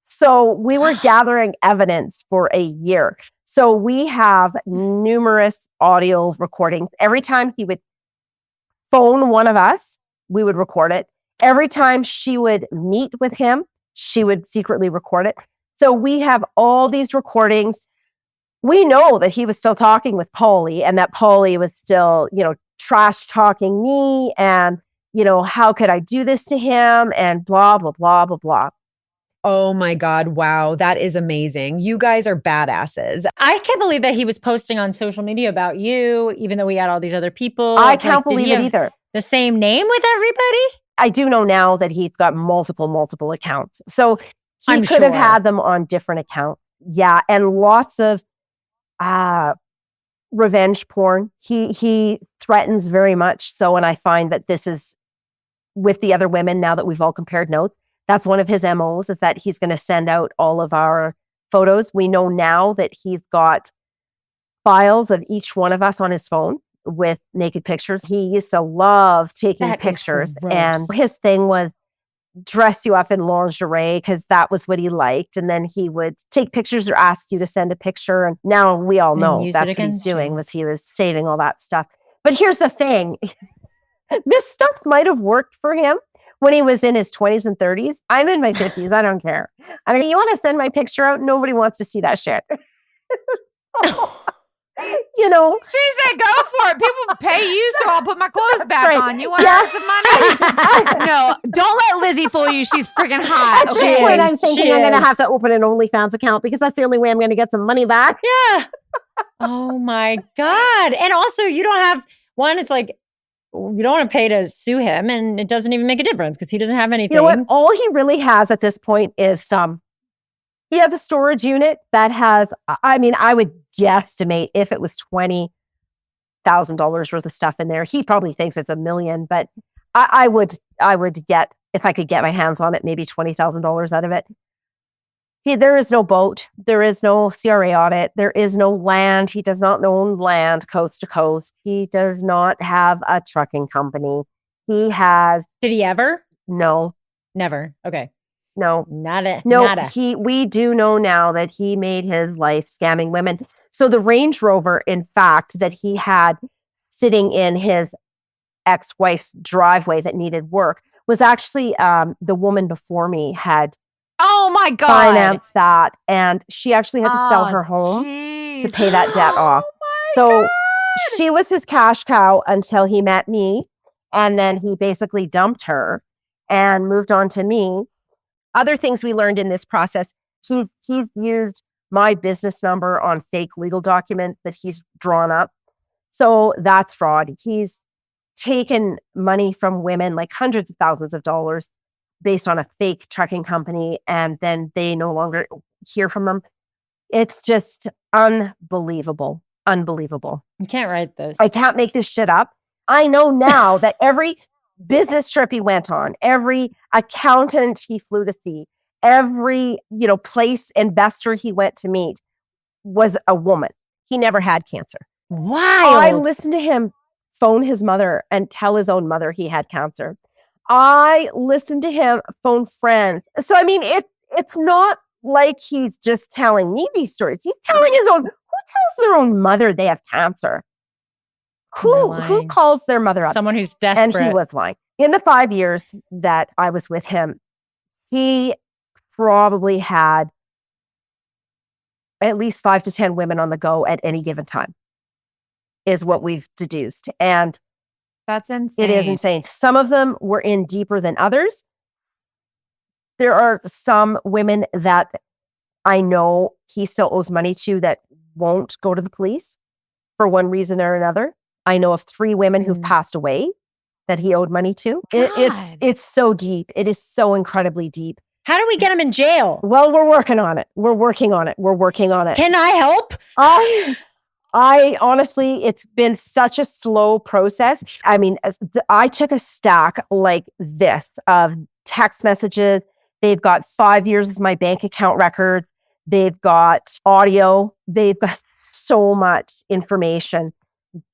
D: So we were gathering evidence for a year. So we have numerous audio recordings. Every time he would phone one of us, we would record it. Every time she would meet with him, she would secretly record it. So we have all these recordings. We know that he was still talking with Polly and that Polly was still, trash talking me and, how could I do this to him and blah, blah, blah, blah, blah.
E: Oh my God. Wow. That is amazing. You guys are badasses.
C: I can't believe that he was posting on social media about you, even though we had all these other people.
D: I can't believe it either.
C: The same name with everybody?
D: I do know now that he's got multiple accounts. So he could have had them on different accounts. Yeah. And lots of revenge porn. He threatens very much so. And I find that this is with the other women, now that we've all compared notes, that's one of his MOs, is that he's going to send out all of our photos. We know now that he's got files of each one of us on his phone with naked pictures. He used to love taking pictures. And his thing was dress you up in lingerie because that was what he liked. And then he would take pictures or ask you to send a picture. And now we all know that's what he's doing, was he was saving all that stuff. But here's the thing. This stuff might have worked for him when he was in his 20s and 30s. I'm in my 50s. I don't care. I mean, you want to send my picture out? Nobody wants to see that shit.
B: She said, go for it. People pay you, so I'll put my clothes back on. You want to earn some money? No, don't let Lizzie fool you. She's freaking hot.
D: At this point, I'm thinking I'm going to have to open an OnlyFans account because that's the only way I'm going to get some money back.
C: Yeah. Oh my God. And also, you don't have one. It's like, you don't want to pay to sue him, and it doesn't even make a difference because he doesn't have anything.
D: You know what? All he really has at this point is he has a storage unit that has, I would guesstimate if it was $20,000 worth of stuff in there. He probably thinks it's $1 million, but I would get, if I could get my hands on it, maybe $20,000 out of it. There is no boat. There is no CRA audit. There is no land. He does not own land coast to coast. He does not have a trucking company. He has.
C: Did he ever?
D: No.
C: Never. Okay.
D: No.
C: Nada.
D: We do know now that he made his life scamming women. So the Range Rover, in fact, that he had sitting in his ex-wife's driveway that needed work was actually the woman before me had financed that. And she actually had to sell her home to pay that debt off. So she was his cash cow until he met me. And then he basically dumped her and moved on to me. Other things we learned in this process, he's used my business number on fake legal documents that he's drawn up. So that's fraud. He's taken money from women, like hundreds of thousands of dollars, based on a fake trucking company, and then they no longer hear from them. It's just unbelievable. Unbelievable.
C: You can't write this.
D: I can't make this shit up. I know now that every business trip he went on, every accountant he flew to see, every, place investor he went to meet was a woman. He never had cancer. I
C: Wild.
D: listened to him phone his mother and tell his own mother he had cancer. I listened to him phone friends. So, I mean, it's not like he's just telling me these stories. He's telling his own, who tells their own mother they have cancer? Who calls their mother up?
C: Someone who's desperate.
D: And he was lying. In the 5 years that I was with him, he probably had at least 5 to 10 women on the go at any given time, is what we've deduced. And
B: that's insane.
D: it is insane. Some of them were in deeper than others. There are some women that I know he still owes money to that won't go to the police for one reason or another. I know of 3 women who've passed away that he owed money to. It's so deep. It is so incredibly deep.
C: How do we get him in jail?
D: Well, we're working on it. We're working on it.
C: Can I help?
D: I honestly, it's been such a slow process. I mean, I took a stack like this of text messages. They've got 5 years of my bank account records. They've got audio. They've got so much information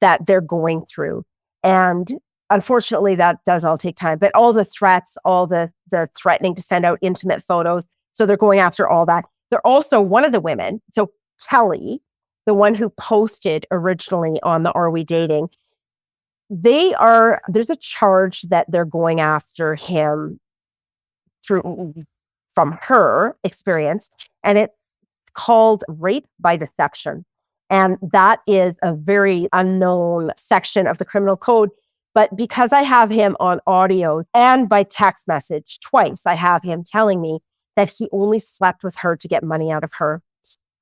D: that they're going through. And unfortunately, that does all take time. But all the threats, all the threatening to send out intimate photos. So they're going after all that. They're also one of the women. So Kelly, the one who posted originally on the Are We Dating, there's a charge that they're going after him from her experience, and it's called rape by deception. And that is a very unknown section of the criminal code. But because I have him on audio and by text message twice, I have him telling me that he only slept with her to get money out of her.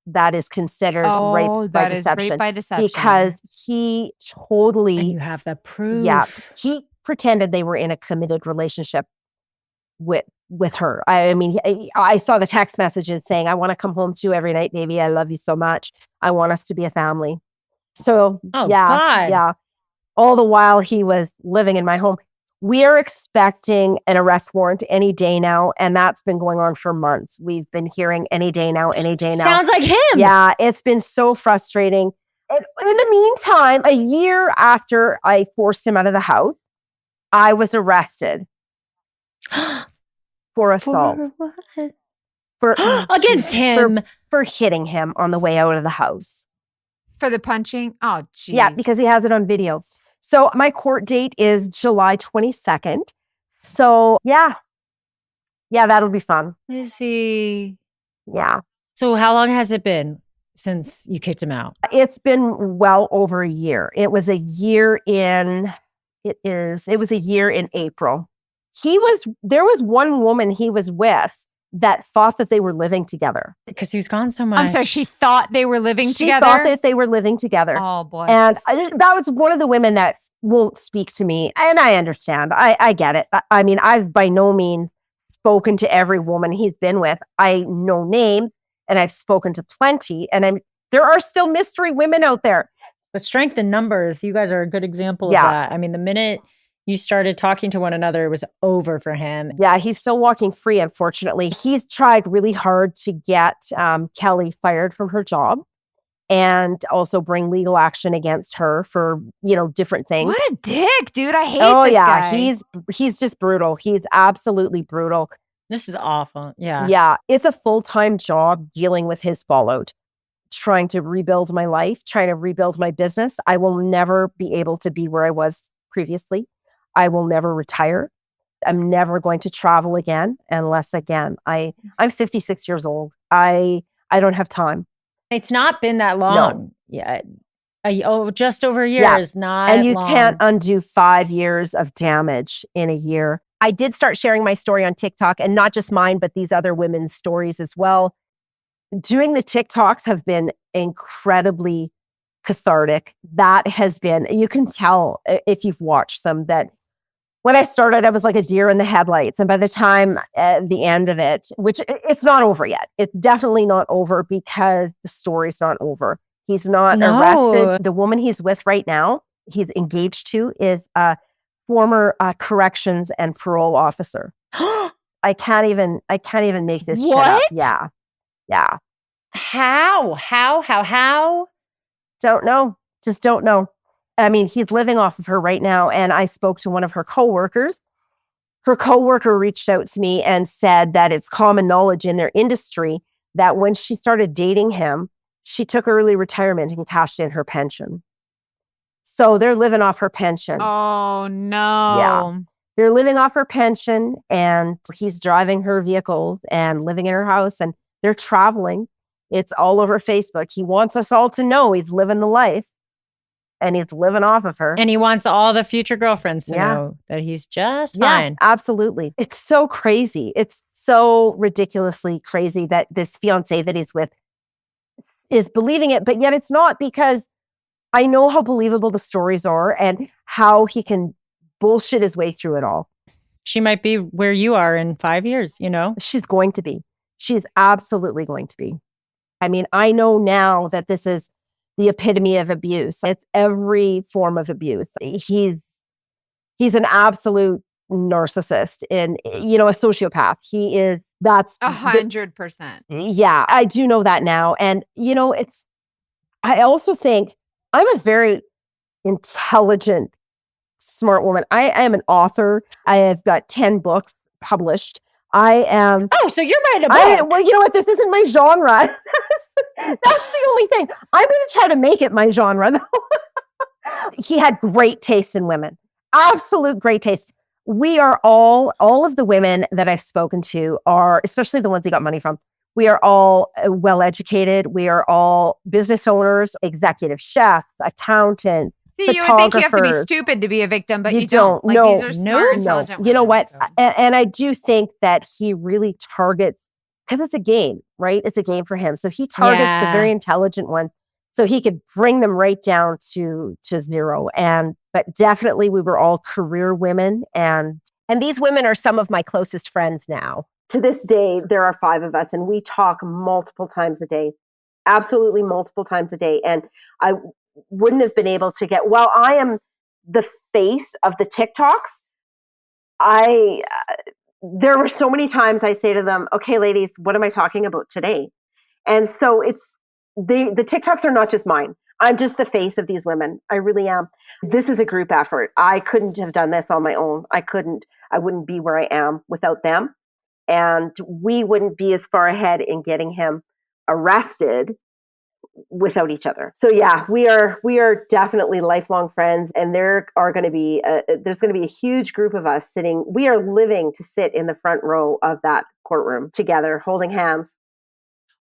D: That is considered rape by deception.
B: Rape by deception.
D: Because he totally...
C: And you have the proof.
D: Yeah. He pretended they were in a committed relationship with her. I mean, I saw the text messages saying, I want to come home to you every night, baby. I love you so much. I want us to be a family. So,
C: God.
D: Yeah. All the while he was living in my home. We are expecting an arrest warrant any day now, and that's been going on for months. We've been hearing any day now.
C: Sounds like him.
D: Yeah, it's been so frustrating. And in the meantime, a year after I forced him out of the house, I was arrested for assault.
C: For what? Against him.
D: For hitting him on the way out of the house.
B: For the punching? Oh, geez.
D: Yeah, because he has it on video. So my court date is July 22nd. So yeah, that'll be fun.
C: Lizzie.
D: Yeah.
C: So how long has it been since you kicked him out?
D: It's been well over a year. It was a year in April. There was one woman he was with that thought that they were living together.
C: Because he was gone so much.
B: I'm sorry, she thought they were living together?
D: She thought that they were living together.
B: Oh, boy.
D: And that was one of the women that won't speak to me. And I understand. I get it. I mean, I've by no means spoken to every woman he's been with. I know names, and I've spoken to plenty. And there are still mystery women out there.
C: But strength in numbers, you guys are a good example of that. I mean, the minute you started talking to one another, it was over for him. Yeah,
D: he's still walking free, unfortunately. He's tried really hard to get Kelly fired from her job and also bring legal action against her for, different things.
B: What a dick, dude. I hate this guy.
D: He's just brutal. He's absolutely brutal.
C: This is awful. Yeah.
D: Yeah, it's a full-time job dealing with his fallout. Trying to rebuild my life, trying to rebuild my business. I will never be able to be where I was previously. I will never retire. I'm never going to travel again unless, again, I'm 56 years old. I don't have time.
C: It's not been that long. No. Yeah. Just over a year is not
D: And you
C: long.
D: can't undo 5 years of damage in a year. I did start sharing my story on TikTok, and not just mine, but these other women's stories as well. Doing the TikToks have been incredibly cathartic. That has been, you can tell if you've watched them that when I started, I was like a deer in the headlights. And by the time at the end of it, which it's not over yet, it's definitely not over because the story's not over. He's not arrested. The woman he's with right now, he's engaged to, is a former corrections and parole officer. I can't even make this shit up. Yeah. Yeah.
C: How?
D: Don't know. Just don't know. I mean, he's living off of her right now. And I spoke to one of her coworkers. Her coworker reached out to me and said that it's common knowledge in their industry that when she started dating him, she took early retirement and cashed in her pension. So they're living off her pension.
B: Oh, no.
D: Yeah. They're living off her pension and he's driving her vehicles and living in her house and they're traveling. It's all over Facebook. He wants us all to know he's living the life and he's living off of her.
C: And he wants all the future girlfriends to know that he's just fine.
D: Yeah, absolutely. It's so crazy. It's so ridiculously crazy that this fiance that he's with is believing it, but yet it's not, because I know how believable the stories are and how he can bullshit his way through it all.
C: She might be where you are in 5 years, you know?
D: She's going to be. She's absolutely going to be. I mean, I know now that this is the epitome of abuse. It's every form of abuse. He's an absolute narcissist and, you know, a sociopath. He is, that's
B: 100%.
D: Yeah, I do know that now. And, you know, I also think I'm a very intelligent, smart woman. I am an author. I have got 10 books published. I am.
C: Oh, so you're writing a book.
D: Well, you know what? This isn't my genre. That's the only thing. I'm going to try to make it my genre, though. He had great taste in women. Absolute great taste. We are all of the women that I've spoken to are, especially the ones he got money from, we are all well-educated. We are all business owners, executive chefs, accountants,
B: See, you would think you have to be stupid to be a victim, but you don't. Like,
D: no,
B: these are smart, intelligent women.
D: You know what? And I do think that he really targets, because it's a game, right? It's a game for him. So he targets the very intelligent ones so he could bring them right down to zero. But definitely we were all career women. And these women are some of my closest friends now. To this day, there are 5 of us and we talk multiple times a day, absolutely multiple times a day. And I wouldn't have been able to get, while I am the face of the TikToks, there were so many times I say to them, okay, ladies, what am I talking about today? And so the TikToks are not just mine. I'm just the face of these women. I really am. This is a group effort. I couldn't have done this on my own. I wouldn't be where I am without them. And we wouldn't be as far ahead in getting him arrested without each other. So yeah, we are definitely lifelong friends, and there's going to be a huge group of us sitting. We are living to sit in the front row of that courtroom together, holding hands.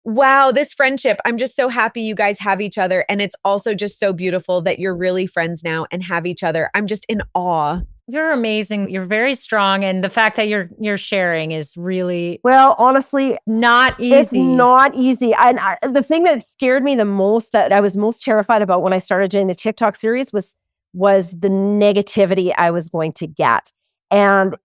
E: Wow, this friendship. I'm just so happy you guys have each other. And it's also just so beautiful that you're really friends now and have each other. I'm just in awe.
C: You're amazing. You're very strong. And the fact that you're sharing is really,
D: well, honestly,
C: not easy.
D: It's not easy. And the thing that scared me the most, that I was most terrified about when I started doing the TikTok series was the negativity I was going to get. And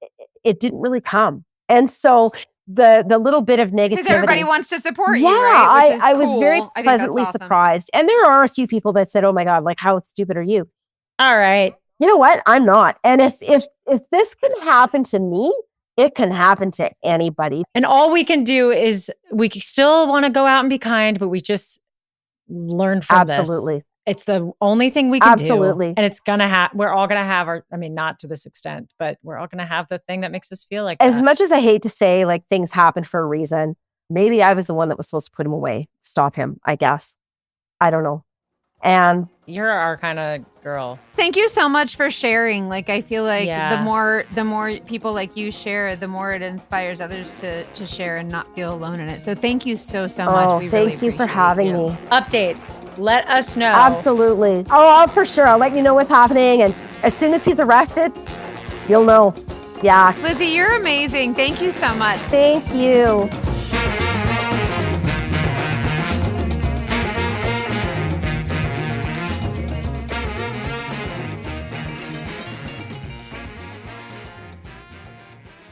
D: it didn't really come. And so the little bit of negativity.
B: Because everybody wants to support you, right? Which is
D: I
B: cool.
D: was very pleasantly surprised. And there are a few people that said, oh my God, like, how stupid are you?
C: All right.
D: You know what? I'm not. And if this can happen to me, it can happen to anybody.
C: And all we can do is we still want to go out and be kind, but we just learn from this.
D: Absolutely.
C: It's the only thing we can do.
D: Absolutely.
C: And it's going to we're all going to have not to this extent, but we're all going to have the thing that makes us feel like
D: as
C: that.
D: much as I hate to say, like, things happen for a reason, maybe I was the one that was supposed to put him away, stop him, I guess. I don't know. And
C: you're our kind of girl.
B: Thank you so much for sharing. Like, I feel like
C: Yeah.
B: the more people like you share, the more it inspires others to share and not feel alone in it. So thank you so much. We
D: thank you for having me.
C: Updates. Let us know.
D: Absolutely. Oh, for sure. I'll let you know what's happening. And as soon as he's arrested, you'll know. Yeah.
B: Lizzie, you're amazing. Thank you so much.
D: Thank you.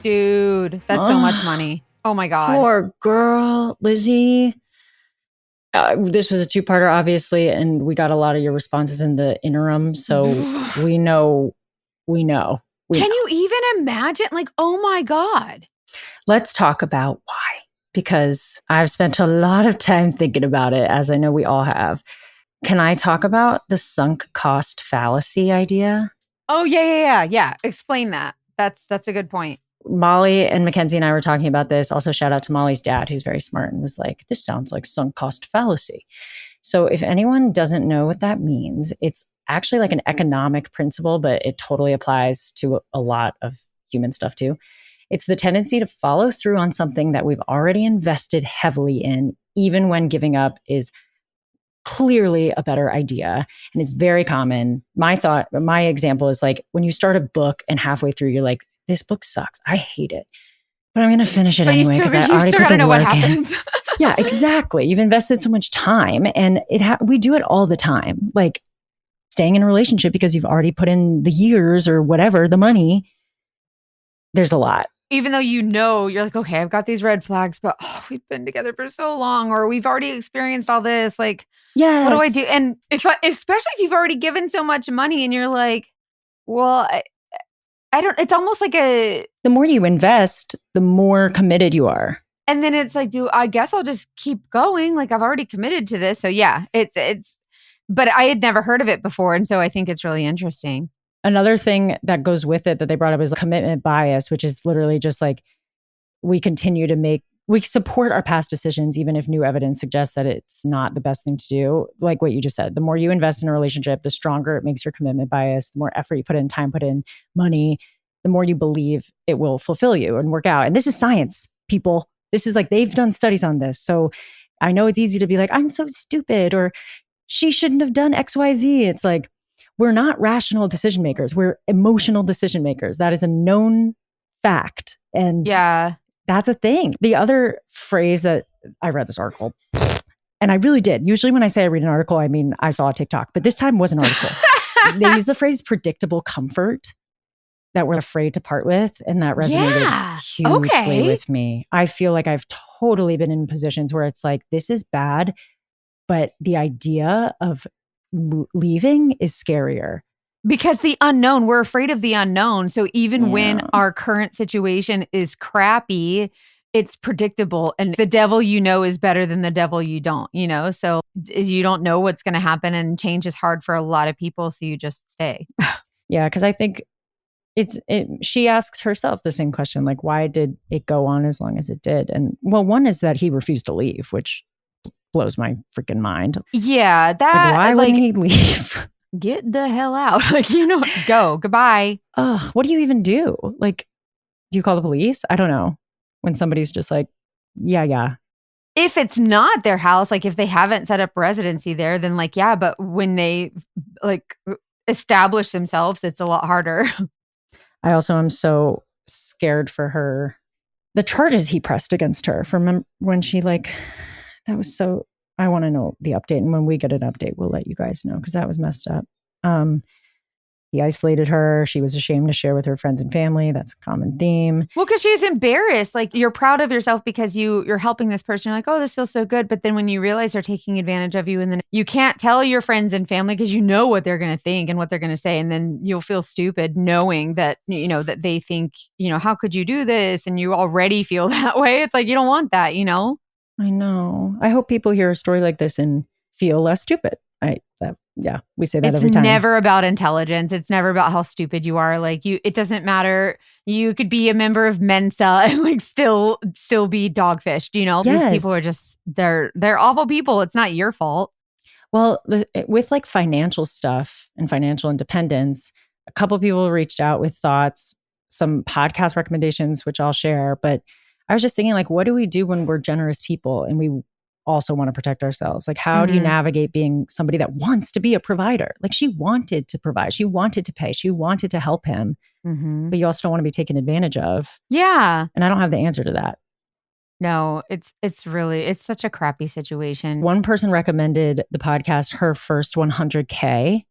B: Dude, that's so much money. Oh my God.
C: Poor girl, Lizzie. This was a two-parter, obviously, and we got a lot of your responses in the interim. So we know.
B: Can you even imagine? Like, oh my God.
C: Let's talk about why. Because I've spent a lot of time thinking about it, as I know we all have. Can I talk about the sunk cost fallacy idea?
B: Oh, yeah. Explain that. That's a good point.
C: Molly and Mackenzie and I were talking about this. Also, shout out to Molly's dad, who's very smart and was like, this sounds like sunk cost fallacy. So if anyone doesn't know what that means, it's actually like an economic principle, but it totally applies to a lot of human stuff too. It's the tendency to follow through on something that we've already invested heavily in, even when giving up is clearly a better idea. And it's very common. My example is like when you start a book and halfway through, you're like, this book sucks. I hate it. But I'm going to finish it anyway because I already put the work in. Yeah, exactly. You've invested so much time and we do it all the time. Like staying in a relationship because you've already put in the years or whatever, the money. There's a lot.
B: Even though you're like, okay, I've got these red flags, but we've been together for so long, or we've already experienced all this. Like,
C: yes.
B: What do I do? And especially if you've already given so much money and you're like, well, I don't, it's almost like the
C: more you invest, the more committed you are.
B: And then it's like, I guess I'll just keep going. Like I've already committed to this. So yeah, but I had never heard of it before. And so I think it's really interesting.
C: Another thing that goes with it that they brought up is commitment bias, which is literally just like we support our past decisions, even if new evidence suggests that it's not the best thing to do. Like what you just said, the more you invest in a relationship, the stronger it makes your commitment bias, the more effort you put in, time put in, money, the more you believe it will fulfill you and work out. And this is science, people. This is like, they've done studies on this. So I know it's easy to be like, I'm so stupid, or she shouldn't have done XYZ. It's like, we're not rational decision makers. We're emotional decision makers. That is a known fact. And
B: yeah,
C: that's a thing. The other phrase that I read this article, and I really did. Usually when I say I read an article, I mean, I saw a TikTok, but this time was an article. They use the phrase predictable comfort that we're afraid to part with. And that resonated hugely with me. I feel like I've totally been in positions where it's like, this is bad, but the idea of leaving is scarier.
B: Because the unknown, we're afraid of the unknown. So even when our current situation is crappy, it's predictable. And the devil is better than the devil you don't, So you don't know what's going to happen, and change is hard for a lot of people. So you just stay.
C: Yeah, because I think she asks herself the same question, like, why did it go on as long as it did? And well, one is that he refused to leave, which blows my freaking mind.
B: Yeah, that
C: why wouldn't he leave?
B: Get the hell out. Go. Goodbye.
C: Ugh, what do you even do? Like, do you call the police? I don't know. When somebody's just like, yeah.
B: If it's not their house, like if they haven't set up residency there, then like, yeah, but when they like establish themselves, it's a lot harder.
C: I also am so scared for her. The charges he pressed against her from when she that was so, I want to know the update. And when we get an update, we'll let you guys know because that was messed up. He isolated her. She was ashamed to share with her friends and family. That's a common theme.
B: Well, because she's embarrassed. Like you're proud of yourself because you're helping this person. You're like, oh, this feels so good. But then when you realize they're taking advantage of you, and then you can't tell your friends and family because you know what they're going to think and what they're going to say. And then you'll feel stupid knowing that, that they think, how could you do this? And you already feel that way. It's like, you don't want that,
C: I know. I hope people hear a story like this and feel less stupid. We say that every time.
B: It's never about intelligence. It's never about how stupid you are. Like it doesn't matter. You could be a member of Mensa and like still be dogfished.
C: Yes.
B: These people are just they're awful people. It's not your fault.
C: Well, with like financial stuff and financial independence, a couple people reached out with thoughts, some podcast recommendations, which I'll share. But I was just thinking, like, what do we do when we're generous people and we also want to protect ourselves? Like, how do you navigate being somebody that wants to be a provider? Like, she wanted to provide, she wanted to pay, she wanted to help him, but you also don't want to be taken advantage of.
B: Yeah.
C: And I don't have the answer to that.
B: No, it's such a crappy situation.
C: One person recommended the podcast, Her First 100K.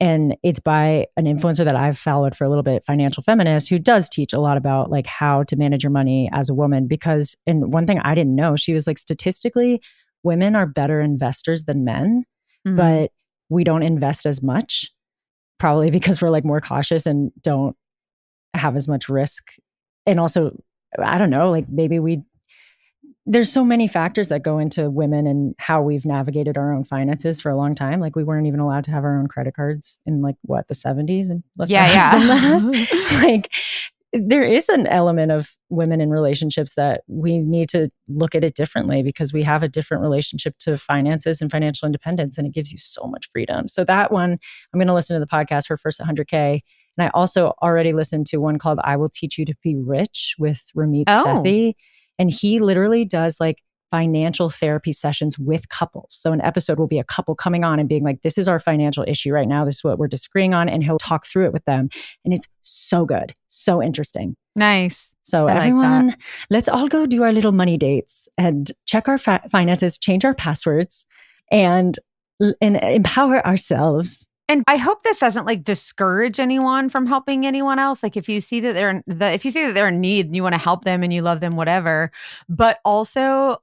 C: And it's by an influencer that I've followed for a little bit, Financial Feminist, who does teach a lot about like how to manage your money as a woman. Because, and one thing I didn't know, she was like, statistically, women are better investors than men, but we don't invest as much, probably because we're like more cautious and don't have as much risk. And also, I don't know, like maybe there's so many factors that go into women and how we've navigated our own finances for a long time. Like we weren't even allowed to have our own credit cards in like what, the 70s, and like there is an element of women in relationships that we need to look at it differently because we have a different relationship to finances and financial independence, and it gives you so much freedom. So that one, I'm going to listen to the podcast, Her First 100K. And I also already listened to one called I Will Teach You to Be Rich with Ramit Sethi. And he literally does like financial therapy sessions with couples. So an episode will be a couple coming on and being like, this is our financial issue right now. This is what we're disagreeing on. And he'll talk through it with them. And it's so good. So interesting.
B: Nice.
C: So everyone, let's all go do our little money dates and check our finances, change our passwords, and empower ourselves.
B: And I hope this doesn't like discourage anyone from helping anyone else. Like if you see that they're in need and you want to help them and you love them, whatever. But also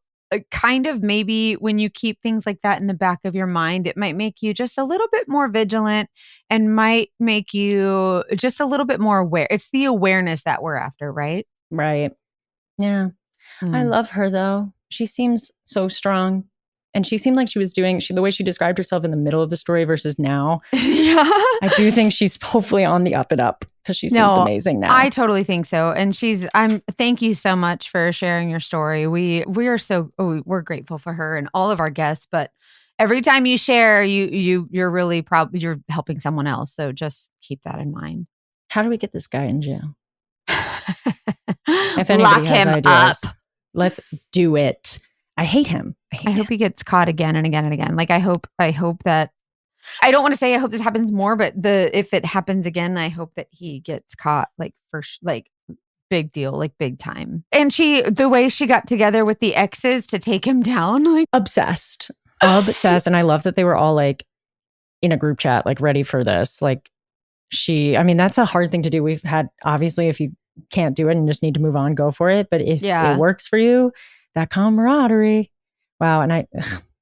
B: kind of maybe when you keep things like that in the back of your mind, it might make you just a little bit more vigilant and might make you just a little bit more aware. It's the awareness that we're after, right?
C: Right. Yeah. I love her though. She seems so strong. And she seemed like she was doing, the way she described herself in the middle of the story versus now.
B: Yeah.
C: I do think she's hopefully on the up and up because she seems amazing now.
B: I totally think so. And thank you so much for sharing your story. We're grateful for her and all of our guests, but every time you share, you're really you're helping someone else. So just keep that in mind.
C: How do we get this guy in jail? If anybody
B: Lock
C: has
B: him
C: ideas,
B: up.
C: Let's do it. I hate him.
B: I hope he gets caught again and again and again. Like I hope that I don't want to say I hope this happens more, but if it happens again, I hope that he gets caught like big deal, like big time. And the way she got together with the exes to take him down, like
C: obsessed. And I love that they were all like in a group chat, like ready for this. Like that's a hard thing to do. We've had, obviously, if you can't do it and just need to move on, go for it. But if it works for you, that camaraderie. Wow. And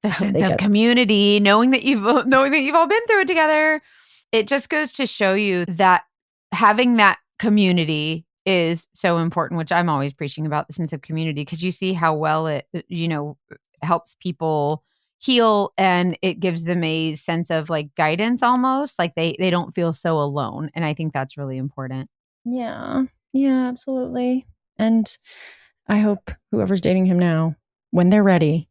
B: the sense of community, knowing that you've all been through it together. It just goes to show you that having that community is so important, which I'm always preaching about, the sense of community, because you see how well it, helps people heal, and it gives them a sense of like guidance almost, like they don't feel so alone. And I think that's really important.
C: Yeah. Yeah, absolutely. And I hope whoever's dating him now, when they're ready,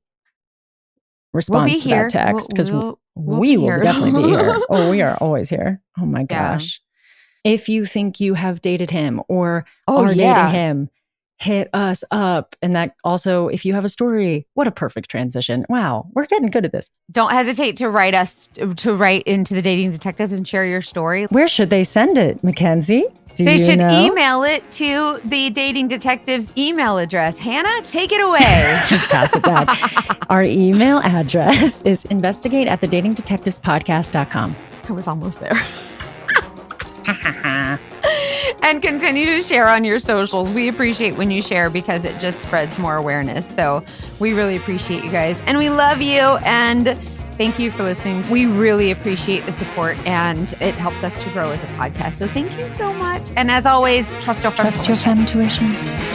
C: responds to that text, because we will definitely be here. Oh, we are always here. Oh my gosh. If you think you have dated him or are dating him, hit us up. And that also, if you have a story, what a perfect transition. Wow, we're getting good at this.
B: Don't hesitate to write into the Dating Detectives and share your story.
C: Where should they send it, Mackenzie?
B: They should email it to the Dating Detectives email address. Hannah, take it away.
C: Pass it back. Our email address is investigate@thedatingdetectivespodcast.com.
B: I was almost there. And continue to share on your socials. We appreciate when you share because it just spreads more awareness. So we really appreciate you guys. And we love you. And thank you for listening. We really appreciate the support, and it helps us to grow as a podcast. So thank you so much. And as always, trust your femtuition.